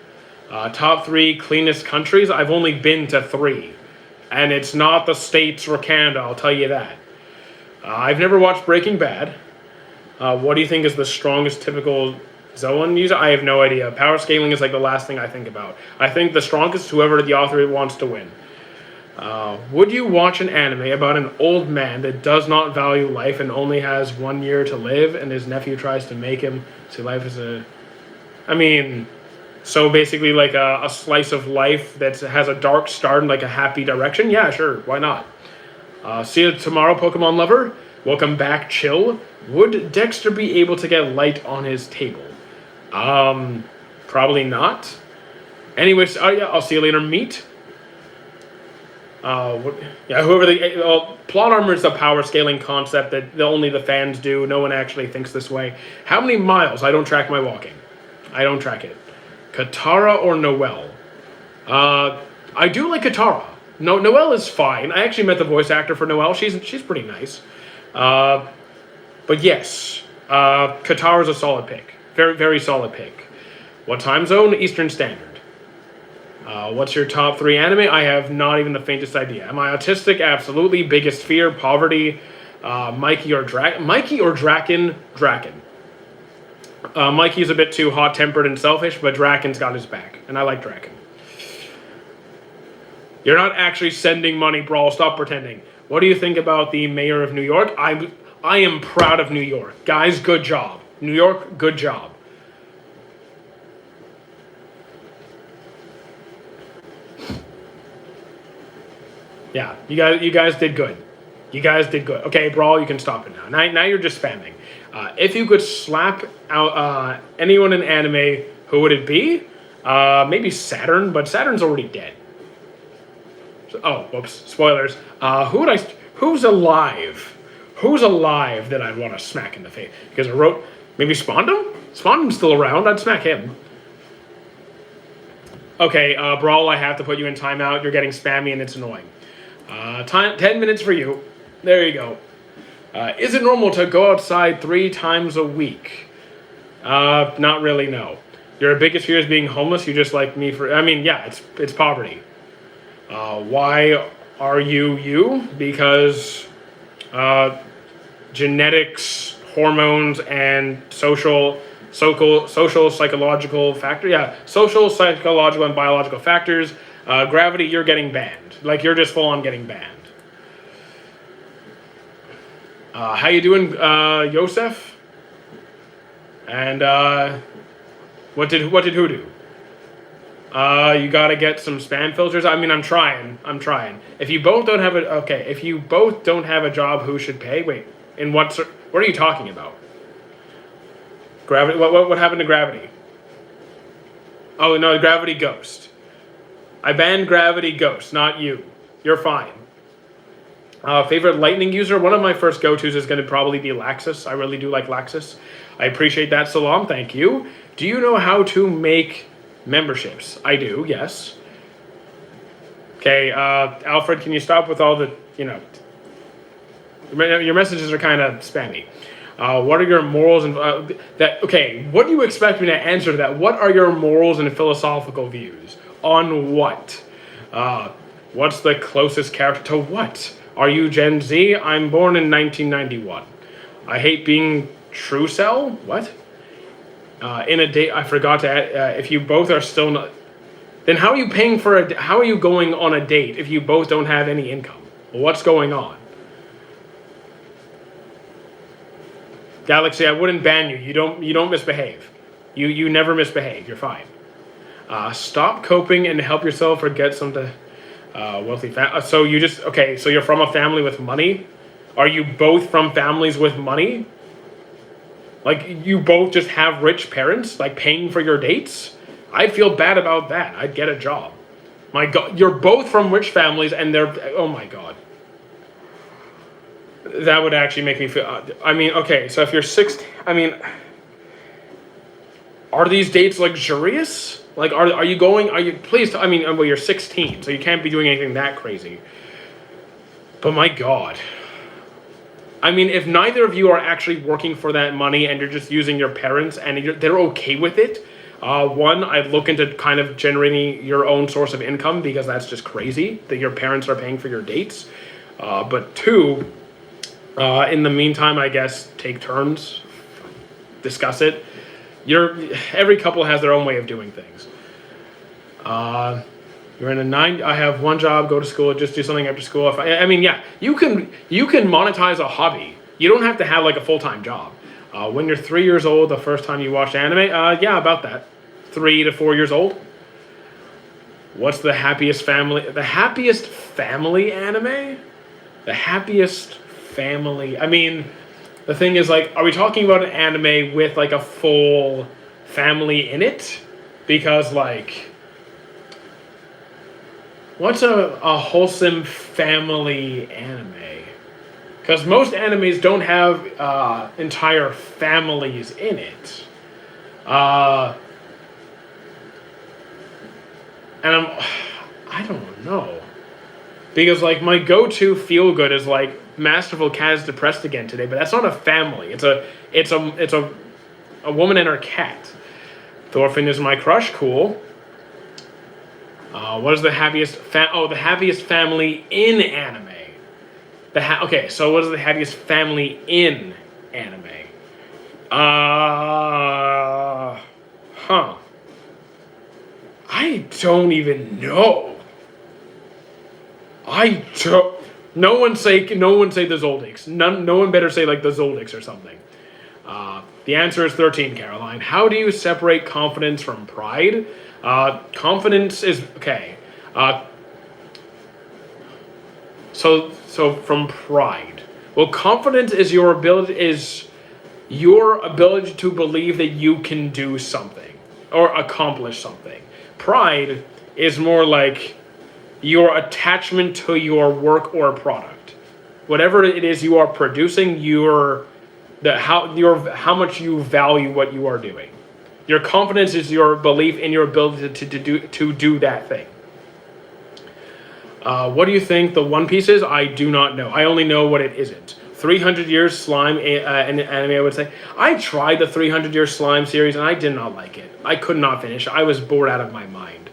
Top 3 cleanest countries? I've only been to 3. And it's not the States or Canada, I'll tell you that. I've never watched Breaking Bad. What do you think is the strongest typical Zoan user? I have no idea. Power scaling is the last thing I think about. I think the strongest, whoever the author wants to win. Would you watch an anime about an old man that does not value life and only has 1 year to live and his nephew tries to make him see life as so basically a slice of life that has a dark start and a happy direction? Yeah, sure, why not? See you tomorrow, Pokemon lover. Welcome back, Chill. Would Dexter be able to get light on his table? Probably not. Anyways, I'll see you later, meet. Plot armor is a power scaling concept that only the fans do. No one actually thinks this way. How many miles? I don't track my walking. I don't track it. Katara or Noelle? I do like Katara. No, Noelle is fine. I actually met the voice actor for Noelle. She's pretty nice. But yes, Katara's a solid pick. Very, very solid pick. What time zone? Eastern Standard. What's your top 3 anime? I have not even the faintest idea. Am I autistic? Absolutely. Biggest fear? Poverty. Mikey or Draken? Draken. Mikey's a bit too hot-tempered and selfish, but Draken's got his back. And I like Draken. You're not actually sending money, Brawl. Stop pretending. What do you think about the mayor of New York? I am proud of New York. Guys, good job. New York, good job. Yeah, you guys did good. You guys did good. Okay, Brawl, you can stop it now. Now you're just spamming. If you could slap out anyone in anime, who would it be? Maybe Saturn, but Saturn's already dead. So, oh, whoops! Spoilers. Who's alive? Who's alive that I'd want to smack in the face? Because I wrote maybe Spondum. Spondum's still around. I'd smack him. Okay, Brawl, I have to put you in timeout. You're getting spammy and it's annoying. 10 minutes for you. There you go. Is it normal to go outside 3 times a week? Not really, no. Your biggest fear is being homeless? You just like me for... I mean, yeah, it's poverty. Why are you? Because genetics, hormones, and social, psychological factor. Yeah, social, psychological, and biological factors. Gravity, you're getting banned. Like, you're just full on getting banned. How you doing, Yosef? And what did who do? You gotta get some spam filters. I mean, I'm trying. If you both don't have if you both don't have a job, who should pay? Wait, what are you talking about? Gravity. What happened to Gravity? Oh no, Gravity Ghost. I banned Gravity Ghost, not you. You're fine. Favorite lightning user? One of my first go-tos is going to probably be Laxus. I really do like Laxus. I appreciate that, Salam. Thank you. Do you know how to make memberships? I do, yes. Okay, Alfred, can you stop with all the, your messages are kind of spammy. What are your morals and what do you expect me to answer to that? What are your morals and philosophical views? On what? What's the closest character to what? Are you Gen Z? I'm born in 1991. I hate being true cell? What? In a date, I forgot to add, if you both are still not, then how are you paying for how are you going on a date if you both don't have any income? What's going on? Galaxy, I wouldn't ban you. You don't misbehave. You never misbehave. You're fine. Stop coping and help yourself or get some to wealthy family. So you just so you're from a family with money? Are you both from families with money? Like, you both just have rich parents, like, paying for your dates? I'd feel bad about that. I'd get a job. My God, you're both from rich families, and they're... Oh, my God. That would actually make me feel... I mean, okay, so if you're 16... I mean... Are these dates luxurious? Like, are you going... Are you... Please... I mean, well, you're 16, so you can't be doing anything that crazy. But, my God... I mean, if neither of you are actually working for that money and you're just using your parents and they're okay with it, one, I'd look into kind of generating your own source of income, because that's just crazy that your parents are paying for your dates. But two, in the meantime, I guess, take turns, discuss it. Every couple has their own way of doing things. You're in a 9. I have one job, go to school, just do something after school. I mean, yeah, you can monetize a hobby. You don't have to have like a full-time job. When you're 3 years old, the first time you watched anime, yeah, about that, 3 to 4 years old. What's the happiest family? The happiest family anime? The happiest family. I mean, the thing is, like, are we talking about an anime with like a full family in it? Because like, what's a wholesome family anime? Because most animes don't have entire families in it. And I don't know. Because like my go-to feel-good is like Masterful Cat is depressed again today, but that's not a family. It's a woman and her cat. Thorfinn is my crush. Cool. What is the happiest the happiest family in anime? Okay, so what is the happiest family in anime? I don't even know. No one say the Zoldyx. No one better say like the Zoldyx or something. The answer is 13, Caroline. How do you separate confidence from pride? Confidence is okay. So from pride. Well, confidence is your ability to believe that you can do something or accomplish something. Pride is more like your attachment to your work or product. Whatever it is you are producing, how much you value what you are doing. Your confidence is your belief in your ability to do that thing. What do you think the One Piece is? I do not know. I only know what it isn't. 300 Years Slime an anime, I would say. I tried the 300 Years Slime series and I did not like it. I could not finish. I was bored out of my mind.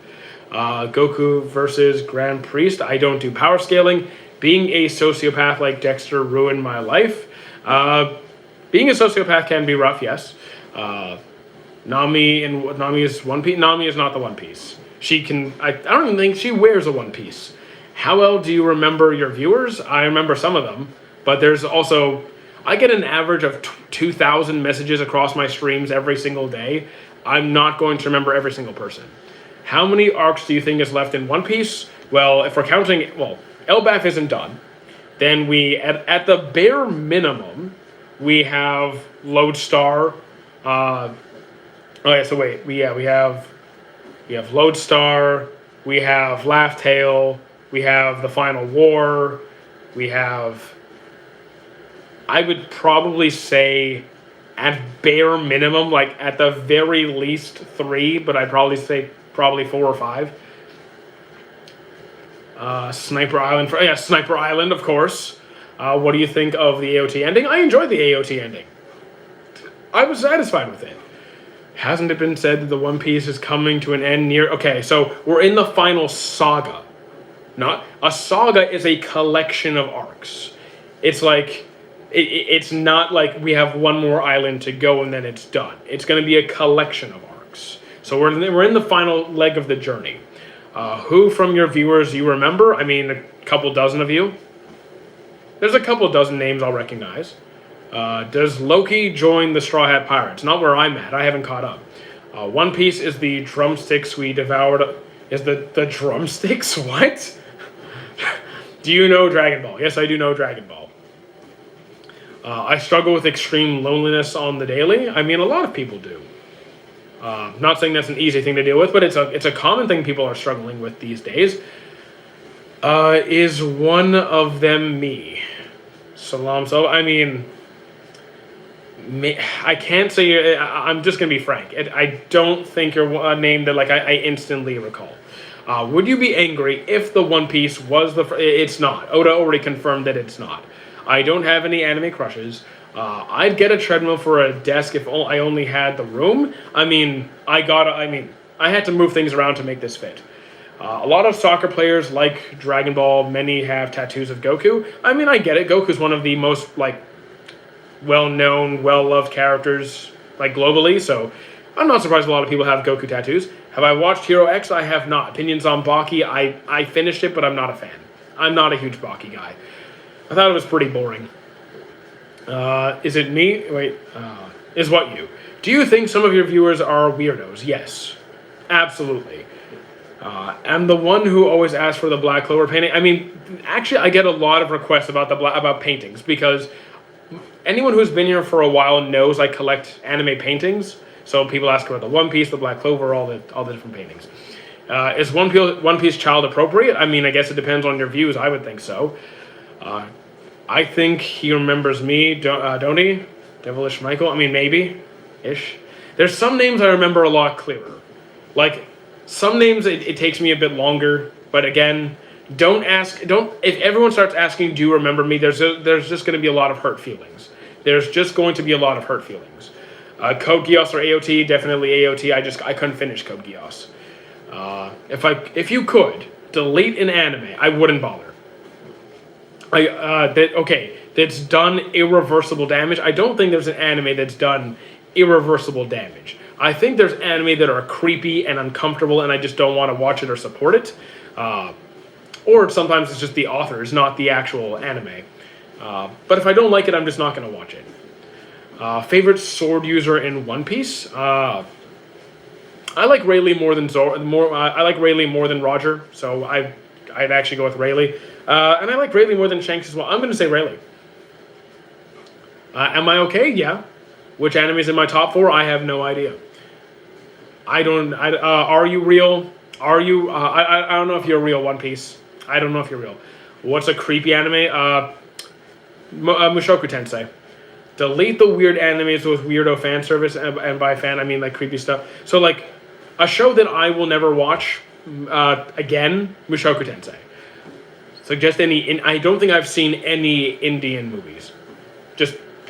Goku versus Grand Priest. I don't do power scaling. Being a sociopath like Dexter ruined my life. Being a sociopath can be rough, yes. Nami is One Piece. Nami is not the One Piece. I don't even think she wears a One Piece. How well do you remember your viewers? I remember some of them, but there's also, I get an average of 2,000 messages across my streams every single day. I'm not going to remember every single person. How many arcs do you think is left in One Piece? Well, if we're counting, Elbaf isn't done. Then at the bare minimum, we have Lodestar. We have Lodestar. We have Laugh Tale. We have the Final War. We have. I would probably say, at bare minimum, like at the very least 3, but I'd probably say 4 or 5. Sniper Island. Sniper Island, of course. What do you think of the AOT ending? I enjoyed the AOT ending. I was satisfied with it. Hasn't it been said that the One Piece is coming to an end near... Okay, so we're in the final saga. A saga is a collection of arcs. It's like... It's not like we have one more island to go and then it's done. It's going to be a collection of arcs. So we're in the final leg of the journey. Who from your viewers you remember? I mean, a couple dozen of you. There's a couple dozen names I'll recognize. Does Loki join the Straw Hat Pirates? Not where I'm at. I haven't caught up. One Piece is the drumsticks we devoured. Is the drumsticks? What? Do you know Dragon Ball? Yes, I do know Dragon Ball. I struggle with extreme loneliness on the daily. I mean, a lot of people do. Not saying that's an easy thing to deal with, but it's a common thing people are struggling with these days. Is one of them me? Salam. So, I mean, I can't say. I'm just gonna be frank. I don't think you're a name that I instantly recall. Would you be angry if the One Piece was the? It's not. Oda already confirmed that it's not. I don't have any anime crushes. I'd get a treadmill for a desk if I only had the room. I had to move things around to make this fit. A lot of soccer players like Dragon Ball. Many have tattoos of Goku. I mean, I get it. Goku's one of the most well-known, well-loved characters globally. So I'm not surprised a lot of people have Goku tattoos. Have I watched Hero X? I have not. Opinions on Baki? I finished it, but I'm not a fan. I'm not a huge Baki guy. I thought it was pretty boring. Is it me? Wait. Is what you? Do you think some of your viewers are weirdos? Yes. Absolutely. I'm the one who always asks for the Black Clover painting. I mean, actually, I get a lot of requests about paintings because anyone who's been here for a while knows I collect anime paintings. So people ask about the One Piece, the Black Clover, all the different paintings. Is One Piece child appropriate? I mean, I guess it depends on your views. I would think so. I think he remembers me, don't he? Devilish Michael? I mean, maybe-ish. There's some names I remember a lot clearer. Some names it takes me a bit longer, but again, if everyone starts asking, do you remember me, there's just going to be a lot of hurt feelings. There's just going to be a lot of hurt feelings. Code Geass or AOT, definitely AOT. I couldn't finish Code Geass. If you could delete an anime, I wouldn't bother. That's done irreversible damage. I don't think there's an anime that's done irreversible damage. I think there's anime that are creepy and uncomfortable, and I just don't want to watch it or support it. Or sometimes it's just the authors, not the actual anime. But if I don't like it, I'm just not going to watch it. Favorite sword user in One Piece? I like Rayleigh more than I like Rayleigh more than Roger, so I'd actually go with Rayleigh. And I like Rayleigh more than Shanks as well. I'm going to say Rayleigh. Am I okay? Yeah. Which anime is in my top 4? I have no idea. Are you real? Are you? I don't know if you're real, One Piece. I don't know if you're real. What's a creepy anime? Mushoku Tensei. Delete the weird animes with weirdo fan service, and by fan I mean like creepy stuff. So like, a show that I will never watch again, Mushoku Tensei. Suggest any. I don't think I've seen any Indian movies.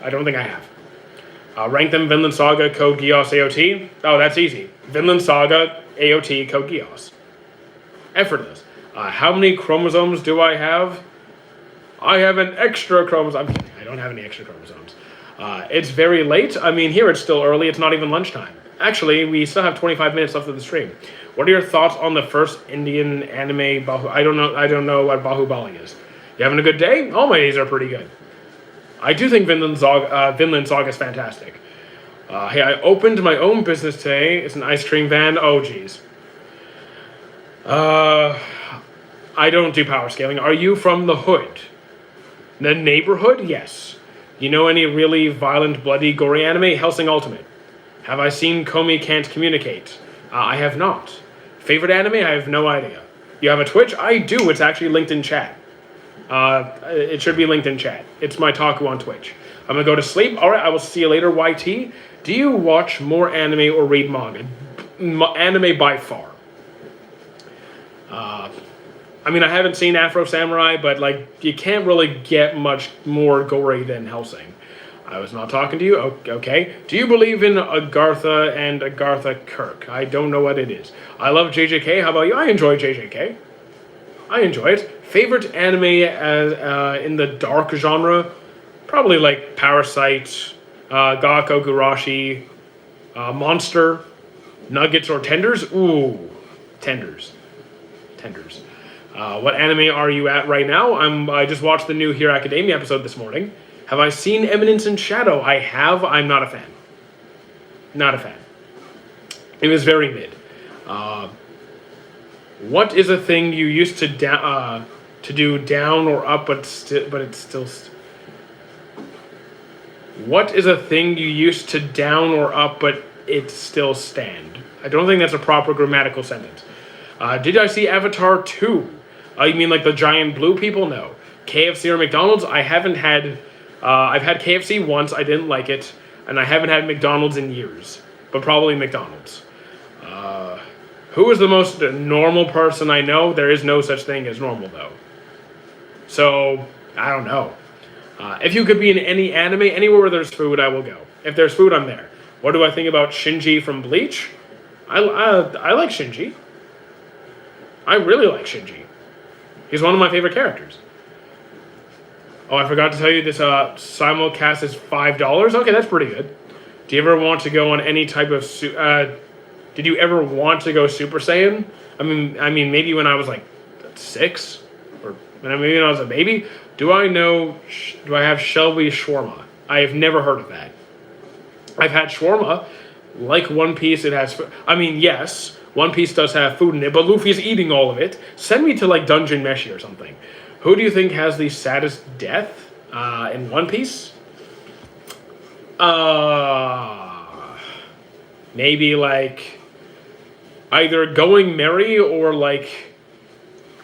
I don't think I have. Rank them: Vinland Saga, Code Geass, AOT. Oh, that's easy. Vinland Saga, AOT, Code Geass. Effortless. How many chromosomes do I have? I have an extra chromosome. I'm kidding. I don't have any extra chromosomes. It's very late. I mean, here it's still early. It's not even lunchtime. Actually, we still have 25 minutes left of the stream. What are your thoughts on the first Indian anime? I don't know what Bahubali is. You having a good day? All my days are pretty good. I do think Vinland Saga is fantastic. Hey, I opened my own business today. It's an ice cream van. Oh, geez. I don't do power scaling. Are you from the hood? The neighborhood? Yes. You know any really violent, bloody, gory anime? Hellsing Ultimate. Have I seen Komi Can't Communicate? I have not. Favorite anime? I have no idea. You have a Twitch? I do. It's actually linked in chat. It should be linked in chat. It's my Taku on Twitch. I'm gonna go to sleep. All right, I will see you later. YT, do you watch more anime or read manga? Anime by far. I mean, I haven't seen Afro Samurai, but like, you can't really get much more gory than Hellsing. I was not talking to you. Okay. Do you believe in Agartha and Agartha Kirk? I don't know what it is. I love JJK. How about you? I enjoy JJK. I enjoy it. Favorite anime in the dark genre? Probably like Parasite, Gakko Gurashi, Monster, Nuggets or Tenders? Ooh, Tenders. What anime are you at right now? I just watched the new Hero Academia episode this morning. Have I seen Eminence in Shadow? I have. I'm not a fan. Not a fan. It was very mid. What is a thing you used to do down or up, but it's still? What is a thing you used to down or up, but it still stand? I don't think that's a proper grammatical sentence. Did I see Avatar 2? You mean like the giant blue people? No. KFC or McDonald's? I haven't had. I've had KFC once. I didn't like it, and I haven't had McDonald's in years. But probably McDonald's. Who is the most normal person I know? There is no such thing as normal, though. So, I don't know. If you could be in any anime, anywhere where there's food, I will go. If there's food, I'm there. What do I think about Shinji from Bleach? I like Shinji. I really like Shinji. He's one of my favorite characters. Oh, I forgot to tell you this simulcast is $5. Okay, that's pretty good. Do you ever want to go on any type of... did you ever want to go Super Saiyan? I mean, maybe when I was like 6, or maybe when I was a baby. Do I have Shelby shawarma? I have never heard of that. I've had shawarma. Like One Piece, it has. I mean, yes, One Piece does have food in it, but Luffy's eating all of it. Send me to like Dungeon Meshi or something. Who do you think has the saddest death in One Piece? Maybe like either Going Merry or like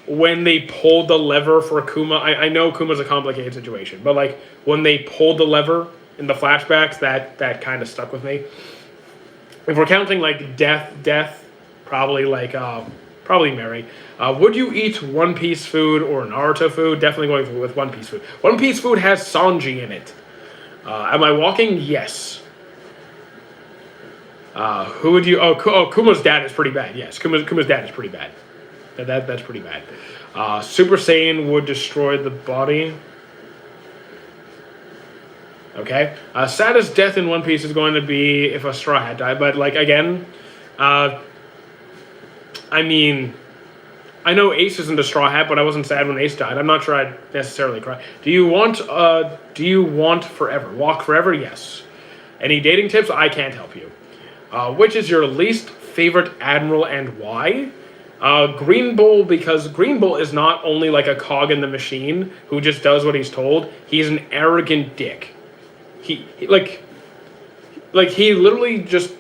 when they pulled the lever for Kuma. I know Kuma's a complicated situation, but like when they pulled the lever in the flashbacks, that kind of stuck with me. If we're counting like death, probably like probably Merry. Would you eat One Piece food or Naruto food? Definitely going with One Piece food. One Piece food has Sanji in it. Am I walking? Yes. Who would you? Kuma's dad is pretty bad. Yes, Kuma's dad is pretty bad. That's pretty bad. Super Saiyan would destroy the body. Okay. Saddest death in One Piece is going to be if a Straw Hat died. But like again, I mean, I know Ace isn't a Straw Hat, but I wasn't sad when Ace died. I'm not sure I'd necessarily cry. Do you want forever? Walk forever? Yes. Any dating tips? I can't help you. Which is your least favorite admiral and why? Green Bull, because Green Bull is not only like a cog in the machine who just does what he's told. He's an arrogant dick. Like he literally just.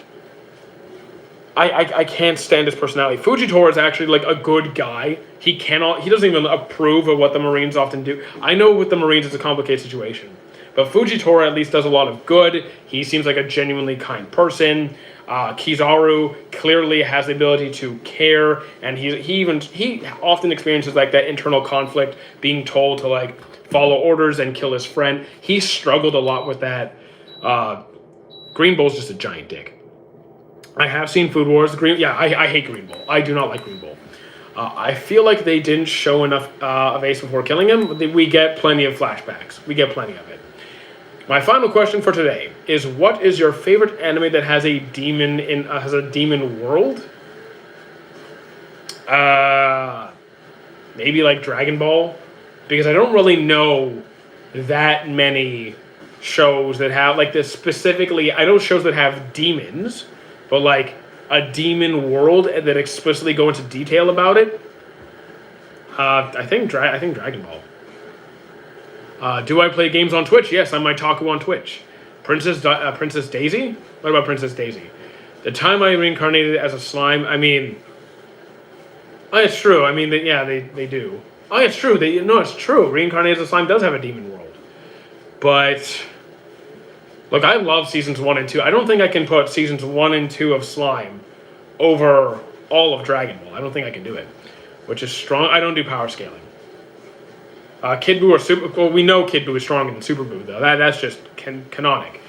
I can't stand his personality. Fujitora is actually like a good guy. He doesn't even approve of what the Marines often do. I know with the Marines it's a complicated situation. But Fujitora at least does a lot of good. He seems like a genuinely kind person. Kizaru clearly has the ability to care, and he often experiences like that internal conflict, being told to like follow orders and kill his friend. He struggled a lot with that. Green Bull's just a giant dick. I have seen Food Wars. I hate Green Bull. I do not like Green Bull. I feel like they didn't show enough of Ace before killing him. We get plenty of flashbacks. We get plenty of it. My final question for today is: what is your favorite anime that has a demon world? Maybe like Dragon Ball, because I don't really know that many shows that have like this specifically. I know shows that have demons, but like a demon world that explicitly go into detail about it. I think Dragon Ball. Do I play games on Twitch? Yes, I'm Maitaku on Twitch. Princess Daisy? What about Princess Daisy? The time I reincarnated as a slime, I mean... Oh, it's true. I mean, they do. Oh, it's true. It's true. Reincarnated as a slime does have a demon world. But... Look, I love seasons 1 and 2. I don't think I can put seasons 1 and 2 of Slime over all of Dragon Ball. I don't think I can do it. Which is strong. I don't do power scaling. Kid Buu or Super... Well, we know Kid Buu is stronger than Super Buu, though. That's just canonic.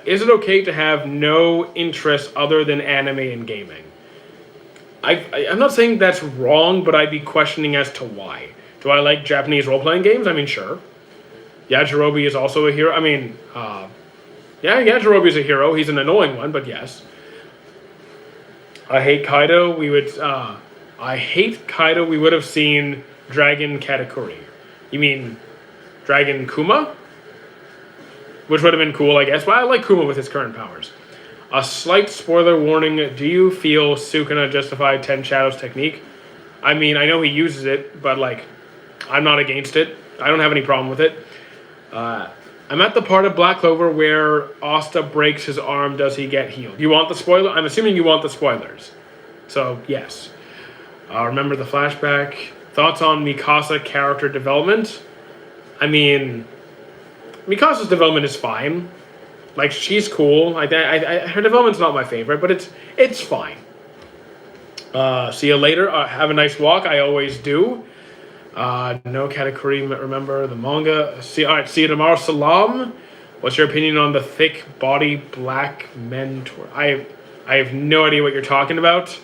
Is it okay to have no interest other than anime and gaming? I'm not saying that's wrong, but I'd be questioning as to why. Do I like Japanese role-playing games? I mean, sure. Yajirobe is also a hero. I mean, Yajirobe is a hero. He's an annoying one, but yes. I hate Kaido. We would have seen Dragon Katakuri. You mean Dragon Kuma? Which would have been cool, I guess. But I like Kuma with his current powers. A slight spoiler warning. Do you feel Sukuna justified Ten Shadows technique? I mean, I know he uses it, but like, I'm not against it. I don't have any problem with it. I'm at the part of Black Clover where Asta breaks his arm. Does he get healed? You want the spoiler? I'm assuming you want the spoilers. So, yes. Remember the flashback. Thoughts on Mikasa character development? I mean, Mikasa's development is fine. Like, she's cool. Her development's not my favorite, but it's fine. See you later. Have a nice walk. I always do. No Katakuri, remember the manga. See you tomorrow. Salam. What's your opinion on the thick body black mentor? I have no idea what you're talking about.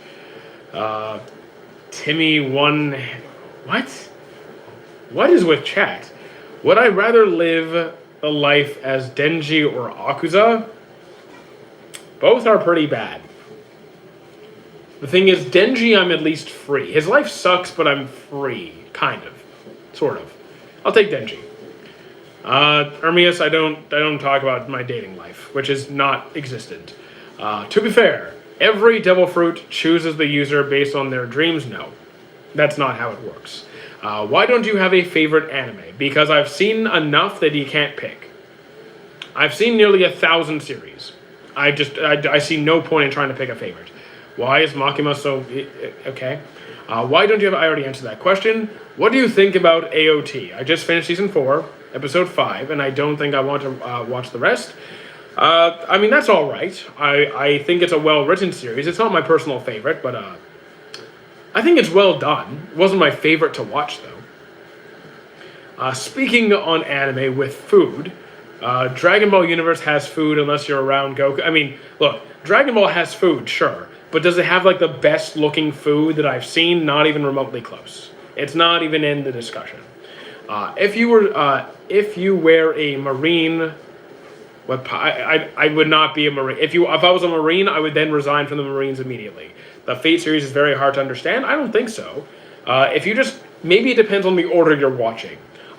Timmy one. What is with chat? Would I rather live a life as Denji or Akuza? Both are pretty bad. The thing is, Denji, I'm at least free. His life sucks, but I'm free. Kind of. Sort of. I'll take Denji. Ermias, I don't talk about my dating life, which is not existent. To be fair, every devil fruit chooses the user based on their dreams? No. That's not how it works. Why don't you have a favorite anime? Because I've seen enough that you can't pick. I've seen nearly 1,000 series. I see no point in trying to pick a favorite. Why is Makima so... Okay. Why don't you have... I already answered that question. What do you think about AOT? I just finished Season 4, Episode 5, and I don't think I want to watch the rest. I mean, that's all right. I think it's a well-written series. It's not my personal favorite, but I think it's well done. It wasn't my favorite to watch, though. Speaking on anime with food, Dragon Ball Universe has food unless you're around Goku. I mean, look, Dragon Ball has food, sure. But does it have, like, the best-looking food that I've seen? Not even remotely close. It's not even in the discussion. If you were a Marine... I would not be a Marine. If I was a Marine, I would then resign from the Marines immediately. The Fate series is very hard to understand. I don't think so. Maybe it depends on the order you're watching.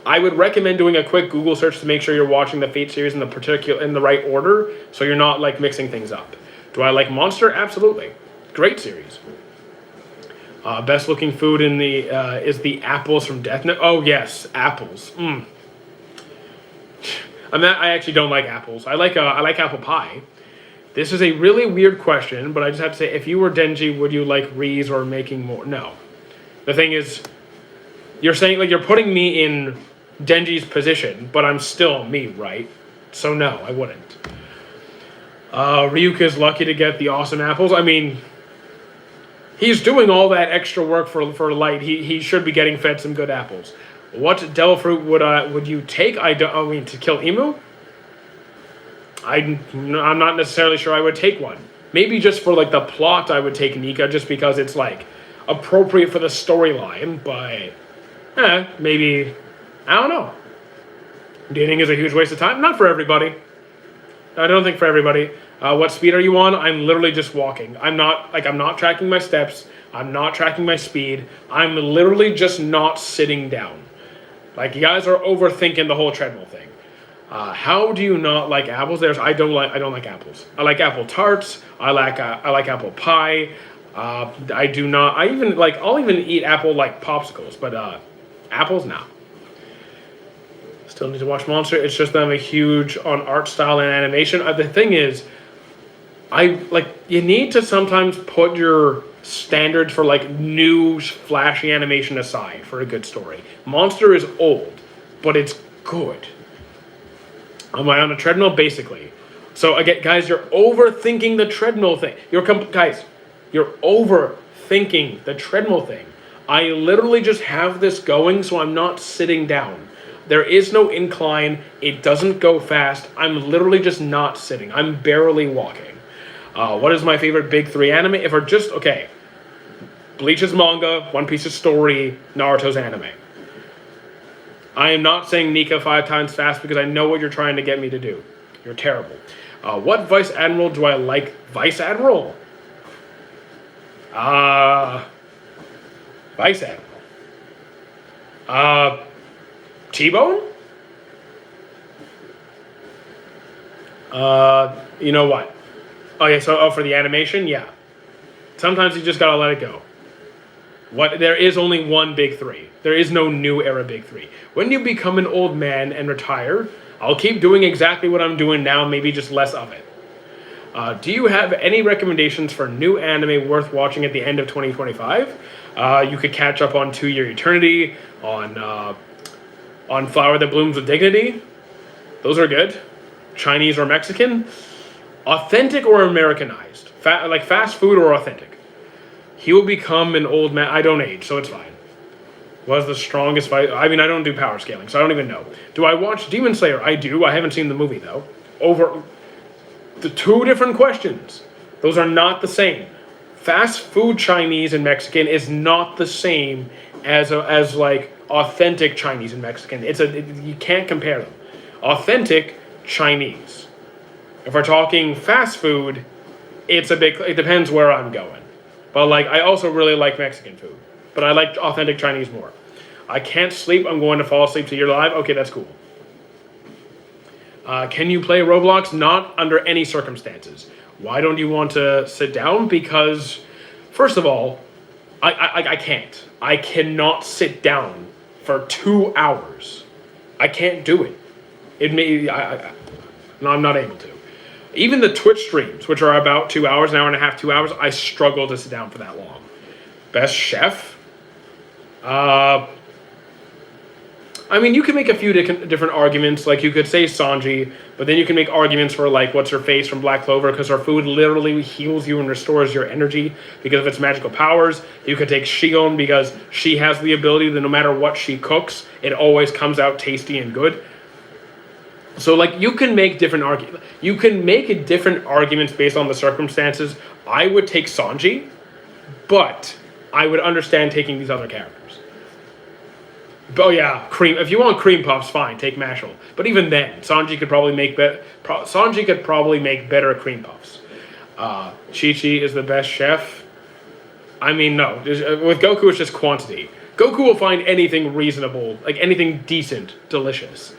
I would recommend doing a quick Google search to make sure you're watching the Fate series in the right order, so you're not like mixing things up. Do I like Monster? Absolutely, great series. Best looking food in the is the apples from Death Note. Oh yes, apples. I actually don't like apples. I like apple pie. This is a really weird question, but I just have to say, if you were Denji, would you like Riz or making more? No. The thing is, you're saying, like, you're putting me in Denji's position, but I'm still me, right? So no, I wouldn't. Ryuka is lucky to get the awesome apples. I mean, he's doing all that extra work for Light. He should be getting fed some good apples. What devil fruit would you take? To kill Emu? I'm not necessarily sure I would take one. Maybe just for like the plot, I would take Nika, just because it's like appropriate for the storyline. But maybe, I don't know. Dating is a huge waste of time. Not for everybody. I don't think for everybody. What speed are you on? I'm literally just walking. I'm not tracking my steps. I'm not tracking my speed. I'm literally just not sitting down. Like, you guys are overthinking the whole treadmill thing. How do you not like apples? I don't like apples. I like apple tarts. I like apple pie. I do not. I'll even eat apple like popsicles, but apples, no. Still need to watch Monster. It's just that I'm a huge on art style and animation. The thing is, you need to sometimes put your standards for like new flashy animation aside for a good story. Monster is old, but it's good. Am I on a treadmill? Basically. So again, guys, you're overthinking the treadmill thing. You're overthinking the treadmill thing. I literally just have this going, so I'm not sitting down. There is no incline. It doesn't go fast. I'm literally just not sitting. I'm barely walking. What is my favorite big three anime? If we're just, okay. Bleach is manga, One Piece is story, Naruto's anime. I am not saying Nika 5 times fast because I know what you're trying to get me to do. You're terrible. What Vice Admiral do I like? Vice Admiral? Vice Admiral. T-Bone? You know what? Okay, so for the animation, yeah. Sometimes you just gotta let it go. There is only one big three. There is no new era big three. When you become an old man and retire, I'll keep doing exactly what I'm doing now, maybe just less of it. Do you have any recommendations for new anime worth watching at the end of 2025? You could catch up on 2 Year Eternity, on Flower That Blooms with Dignity. Those are good. Chinese or Mexican. Authentic or Americanized? Like fast food or authentic? He will become an old man. I don't age, so it's fine. Was the strongest fight? I mean, I don't do power scaling, so I don't even know. Do I watch Demon Slayer? I do. I haven't seen the movie, though. Over the 2 different questions. Those are not the same. Fast food Chinese and Mexican is not the same as like authentic Chinese and Mexican. You can't compare them. Authentic Chinese. If we're talking fast food, it depends where I'm going. But like, I also really like Mexican food. But I like authentic Chinese more. I can't sleep. I'm going to fall asleep till you're live. Okay, that's cool. Can you play Roblox? Not under any circumstances. Why don't you want to sit down? Because, first of all, I can't. I cannot sit down for 2 hours. I can't do it. No, I'm not able to. Even the Twitch streams, which are about 2 hours, an hour and a half, 2 hours, I struggle to sit down for that long. Best chef? I mean, you can make a few different arguments. Like, you could say Sanji, but then you can make arguments for, like, what's her face from Black Clover, because her food literally heals you and restores your energy because of its magical powers. You could take Shion because she has the ability that no matter what she cooks, it always comes out tasty and good. So, like, you can make different arguments. You can make different arguments based on the circumstances. I would take Sanji, but I would understand taking these other characters. Oh yeah, cream. If you want cream puffs, fine, take Mashal. But even then, Sanji could probably make better cream puffs. Chi-Chi is the best chef. I mean, no. With Goku, it's just quantity. Goku will find anything reasonable, like anything decent, delicious.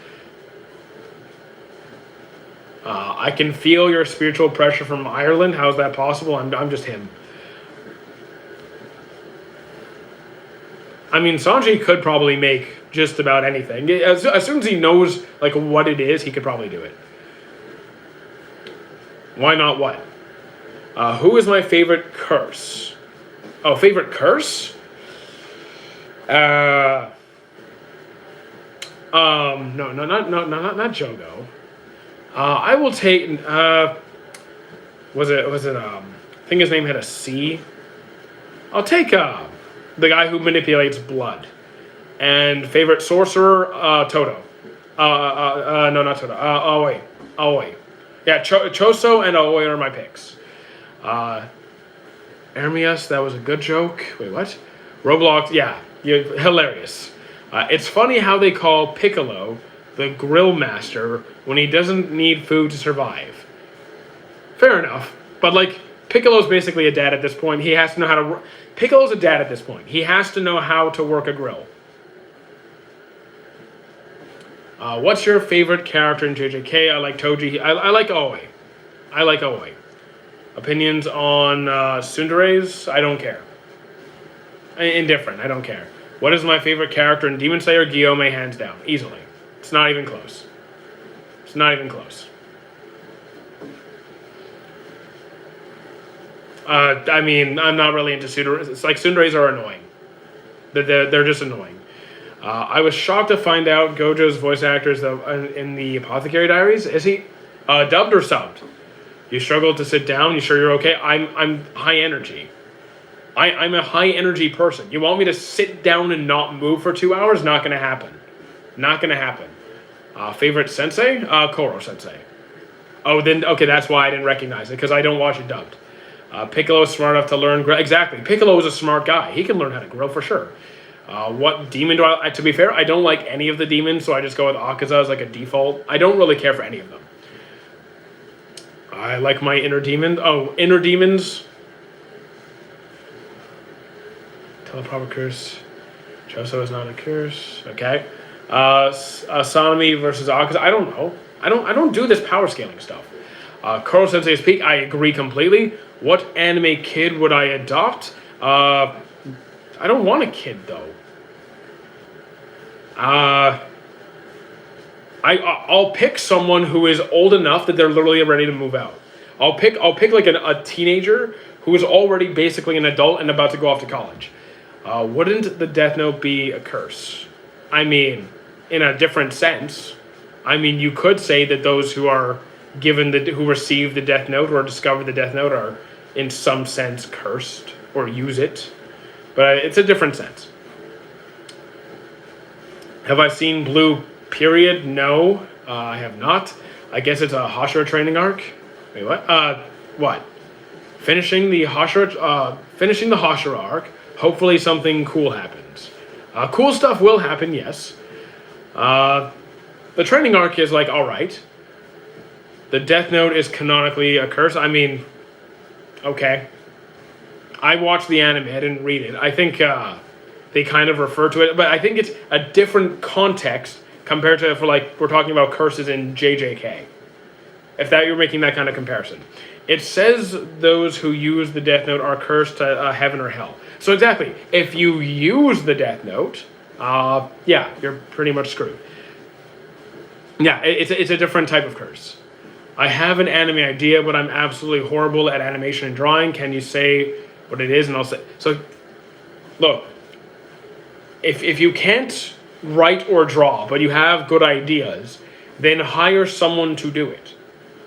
I can feel your spiritual pressure from Ireland. How's that possible? I'm just him. I mean, Sanji could probably make just about anything. As soon as he knows like what it is, he could probably do it. Why not what? Who is my favorite curse? Oh, favorite curse? No, not Jogo. I will take. Was it? I think his name had a C. I'll take the guy who manipulates blood. And favorite sorcerer, Toto. No, not Toto. Aoi. Yeah, Choso and Aoi are my picks. Hermias, that was a good joke. Wait, what? Roblox, yeah, hilarious. It's funny how they call Piccolo the grill master when he doesn't need food to survive. Fair enough, but like Piccolo's basically a dad at this point. He has to know how to. Piccolo's a dad at this point. He has to know how to work a grill. What's your favorite character in JJK? I like Toji. I like Aoi. I like Aoi. Opinions on Tsunderes? I don't care. Indifferent. I don't care. What is my favorite character in Demon Slayer? Guillaume, hands down. Easily. It's not even close. It's not even close. I mean, I'm not really into Tsunderes. It's like Tsunderes are annoying. They're just annoying. I was shocked to find out Gojo's voice actor is in the Apothecary Diaries. Is he dubbed or subbed? You struggled to sit down. You sure you're okay? I'm high energy. I'm a high energy person. You want me to sit down and not move for 2 hours? Not gonna happen. Not gonna happen. Favorite sensei? Koro sensei. Oh, then okay, that's why I didn't recognize it because I don't watch it dubbed. Piccolo is smart enough to learn. Exactly. Piccolo is a smart guy. He can learn how to grill for sure. What demon do I? To be fair, I don't like any of the demons, so I just go with Akaza as like a default. I don't really care for any of them. I like my inner demon. Oh, inner demons. Teleproper curse. Choso is not a curse. Okay. Sanemi versus Akaza. I don't know. I don't do this power scaling stuff. Koro Sensei's peak. I agree completely. What anime kid would I adopt? I don't want a kid though. I'll pick someone who is old enough that they're literally ready to move out. I'll pick like a teenager who is already basically an adult and about to go off to college. Wouldn't the Death Note be a curse? I mean, in a different sense. I mean, you could say that those who are who receive the Death Note or discover the Death Note are in some sense cursed or use it. But it's a different sense. Have I seen Blue period? No, I have not. I guess it's a Hashira training arc. Wait, what? What? Finishing the Hashira arc. Hopefully something cool happens. Cool stuff will happen, yes. The training arc is like, alright. The Death Note is canonically a curse. I mean, okay. I watched the anime, I didn't read it. I think they kind of refer to it, but I think it's a different context compared to we're talking about curses in JJK. If you're making that kind of comparison. It says those who use the Death Note are cursed to heaven or hell. So exactly, if you use the Death Note, yeah, you're pretty much screwed. Yeah, it's a different type of curse. I have an anime idea, but I'm absolutely horrible at animation and drawing. Can you say what it is? And I'll say. So, look, if you can't write or draw, but you have good ideas, then hire someone to do it.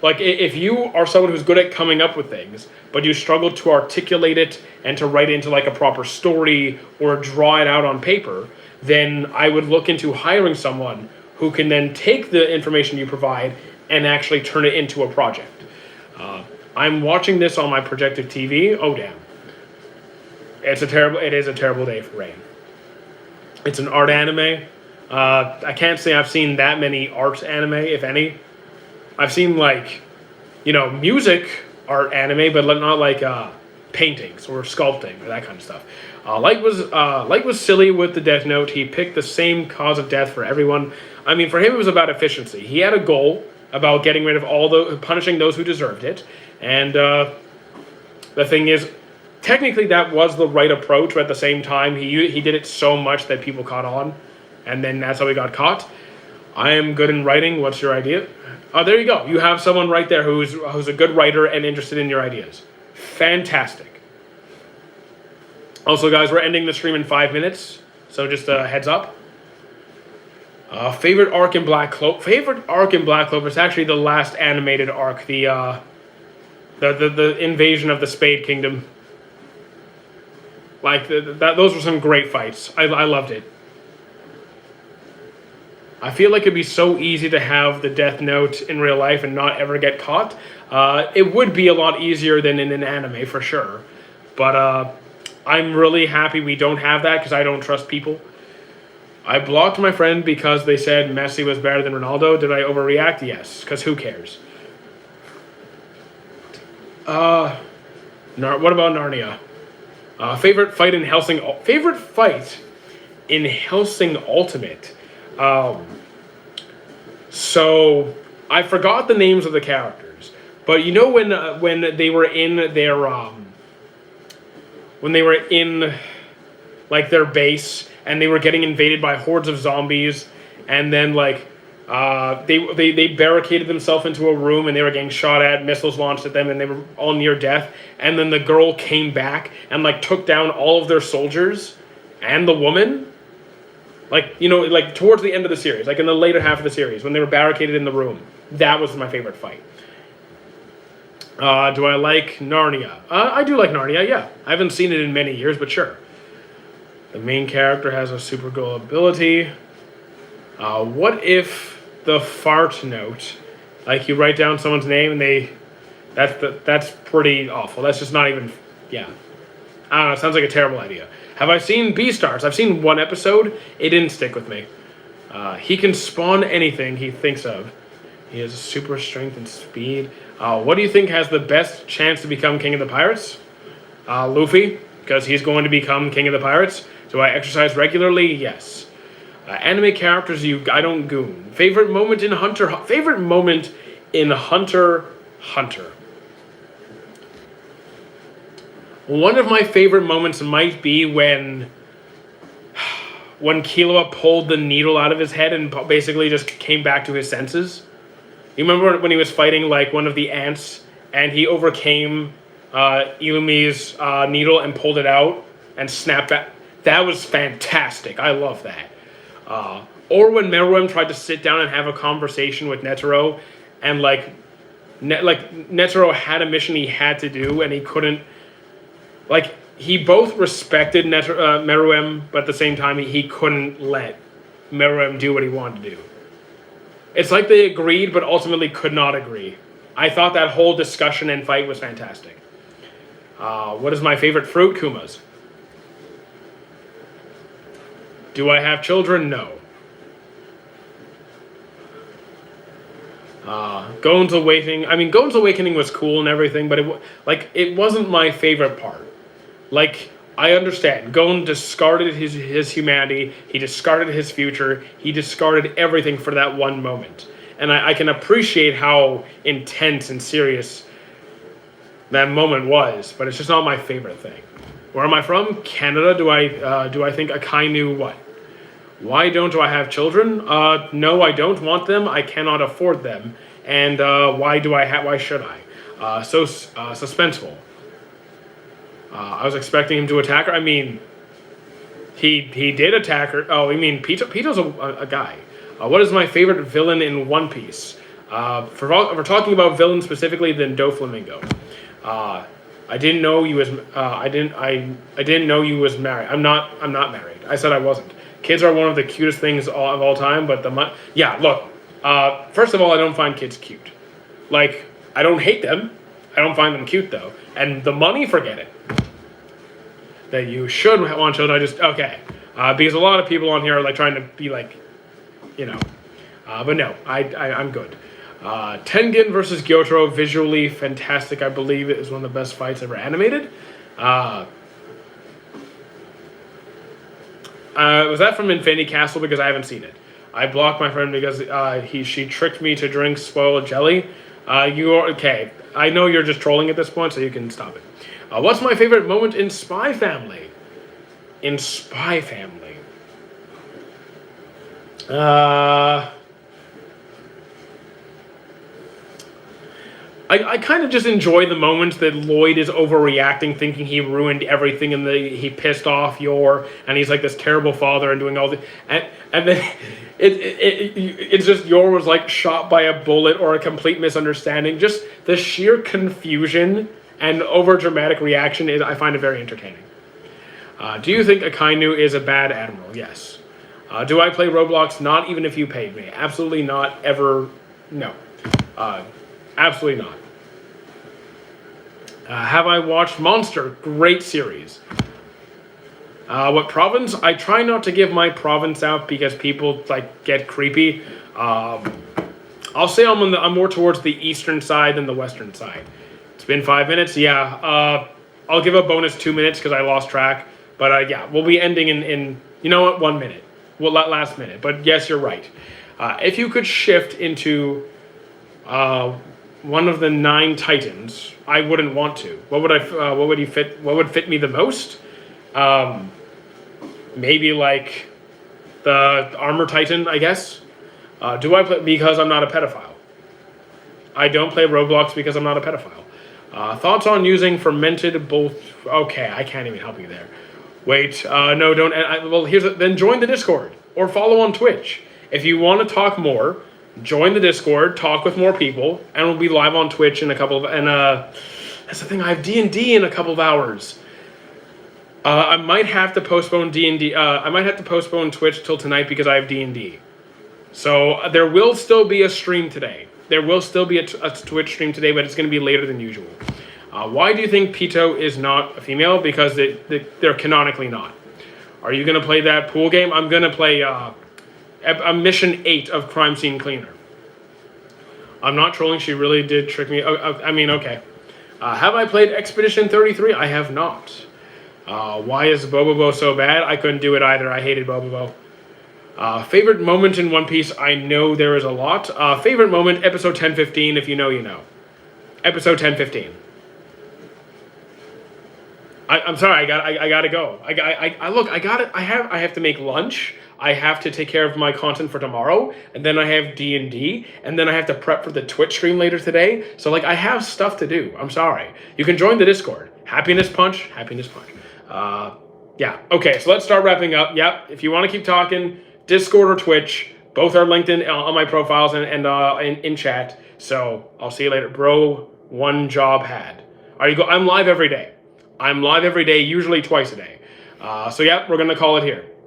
Like, if you are someone who's good at coming up with things, but you struggle to articulate it and to write it into like a proper story or draw it out on paper, then I would look into hiring someone who can then take the information you provide and actually turn it into a project. I'm watching this on my projected TV. Oh, damn. It is a terrible day for Rain. It's an art anime. I can't say I've seen that many art anime, if any. I've seen music art anime, but not like paintings or sculpting or that kind of stuff. Light was silly with the Death Note. He picked the same cause of death for everyone. I mean, for him, it was about efficiency. He had a goal about getting rid of punishing those who deserved it. And the thing is, technically, that was the right approach. But at the same time, he did it so much that people caught on, and then that's how he got caught. I am good in writing. What's your idea? Oh, there you go. You have someone right there who's a good writer and interested in your ideas. Fantastic. Also, guys, we're ending the stream in 5 minutes, so just a heads up. Favorite arc in Black Clover. Favorite arc in Black Clover is actually the last animated arc, the invasion of the Spade Kingdom. Like those were some great fights. I loved it. I feel like it'd be so easy to have the Death Note in real life and not ever get caught. It would be a lot easier than in an anime for sure, but I'm really happy we don't have that because I don't trust people. I blocked my friend because they said Messi was better than Ronaldo. Did I overreact? Yes, because who cares? What about Narnia? Favorite fight in Hellsing? Favorite fight in Hellsing Ultimate? So I forgot the names of the characters, but you know when they were in their when they were in like their base and they were getting invaded by hordes of zombies, and then like they barricaded themselves into a room and they were getting shot at, missiles launched at them, and they were all near death. And then the girl came back and like took down all of their soldiers and the woman. Like, you know, like towards the end of the series, like in the later half of the series, when they were barricaded in the room. That was my favorite fight. Do I like Narnia? I do like Narnia, yeah. I haven't seen it in many years, but sure. The main character has a super cool ability. What if the fart note, like you write down someone's name and that's pretty awful. That's just not even, yeah. I don't know, it sounds like a terrible idea. Have I seen Beastars? I've seen one episode. It didn't stick with me. He can spawn anything he thinks of. He has super strength and speed. What do you think has the best chance to become King of the Pirates? Luffy, because he's going to become King of the Pirates. Do I exercise regularly? Yes. Anime characters I don't goon. Favorite moment in Hunter Hunter. One of my favorite moments might be when Killua pulled the needle out of his head and basically just came back to his senses. You remember when he was fighting like one of the ants and he overcame Ilumi's needle and pulled it out and snapped back? That was fantastic. I love that. Or when Meruem tried to sit down and have a conversation with Netero, and Netero had a mission he had to do and he couldn't. Like, he both respected Meruem, but at the same time, he couldn't let Meruem do what he wanted to do. It's like they agreed, but ultimately could not agree. I thought that whole discussion and fight was fantastic. What is my favorite fruit? Kumas. Do I have children? No. Gon's Awakening was cool and everything, but it wasn't my favorite part. Like, I understand. Gon discarded his humanity. He discarded his future. He discarded everything for that one moment. And I can appreciate how intense and serious that moment was, but it's just not my favorite thing. Where am I from? Canada. Do I think Akainu what? Why don't I have children? No, I don't want them. I cannot afford them. And why should I? So suspenseful. I was expecting him to attack her. I mean, he did attack her. Oh, you mean Pito? Pito's a guy. What is my favorite villain in One Piece? If we're talking about villains specifically, then Doflamingo. I didn't know you was. I didn't know you was married. I'm not married. I said I wasn't. Kids are one of the cutest things of all time. But yeah, look. First of all, I don't find kids cute. Like, I don't hate them. I don't find them cute though. And the money, forget it. That you should want children. Okay. Because a lot of people on here are like trying to be like, you know. But no, I'm good. Tengen versus Gyotaro, visually fantastic. I believe it is one of the best fights ever animated. Was that from Infinity Castle? Because I haven't seen it. I blocked my friend because she tricked me to drink spoiled jelly. You're okay. I know you're just trolling at this point, so you can stop it. What's my favorite moment in Spy Family? In Spy Family. I kind of just enjoy the moments that Lloyd is overreacting, thinking he ruined everything, and he pissed off Yor, and he's like this terrible father and doing all the, and then it's just Yor was like shot by a bullet or a complete misunderstanding. Just the sheer confusion and over dramatic reaction is, I find it very entertaining. Do you think Akainu is a bad admiral? Yes. Do I play Roblox? Not even if you paid me. Absolutely not. Ever. No. Absolutely not. Have I watched Monster? Great series. What province? I try not to give my province out because people like get creepy. I'll say I'm more towards the eastern side than the western side. It's been 5 minutes. Yeah. I'll give a bonus 2 minutes because I lost track. But yeah, we'll be ending in you know what, 1 minute. Well, last minute. But yes, you're right. If you could shift into one of the 9 titans, I wouldn't want to. What would fit me the most? Maybe like the armor titan, I guess. Do I play because I'm not a pedophile? I don't play Roblox because I'm not a pedophile. Thoughts on using fermented both? Okay, I can't even help you there. Wait, no, don't. Well, then join the Discord or follow on Twitch if you want to talk more. Join the Discord, talk with more people, and we'll be live on Twitch in a couple of. And that's the thing. I have D&D in a couple of hours. I might have to postpone D&D. I might have to postpone Twitch till tonight because I have D&D. So there will still be a stream today. There will still be a Twitch stream today, but it's going to be later than usual. Why do you think Pito is not a female? Because they're canonically not. Are you going to play that pool game? I'm going to play a mission 8 of Crime Scene Cleaner. I'm not trolling. She really did trick me. I mean, okay. Have I played Expedition 33? I have not. Why is Bobobo so bad? I couldn't do it either. I hated Bobobo. Favorite moment in One Piece? I know there is a lot. Favorite moment, episode 1015. If you know, you know. Episode 1015. I'm sorry. I gotta go. Look. I have to make lunch. I have to take care of my content for tomorrow, and then I have D&D, and then I have to prep for the Twitch stream later today. So like, I have stuff to do. I'm sorry. You can join the Discord. Happiness Punch. Yeah. Okay. So let's start wrapping up. Yep. If you want to keep talking, Discord or Twitch, both are linked in on my profiles and in chat. So I'll see you later, bro. One job had. I'm live every day. Usually twice a day. So yeah, we're gonna call it here.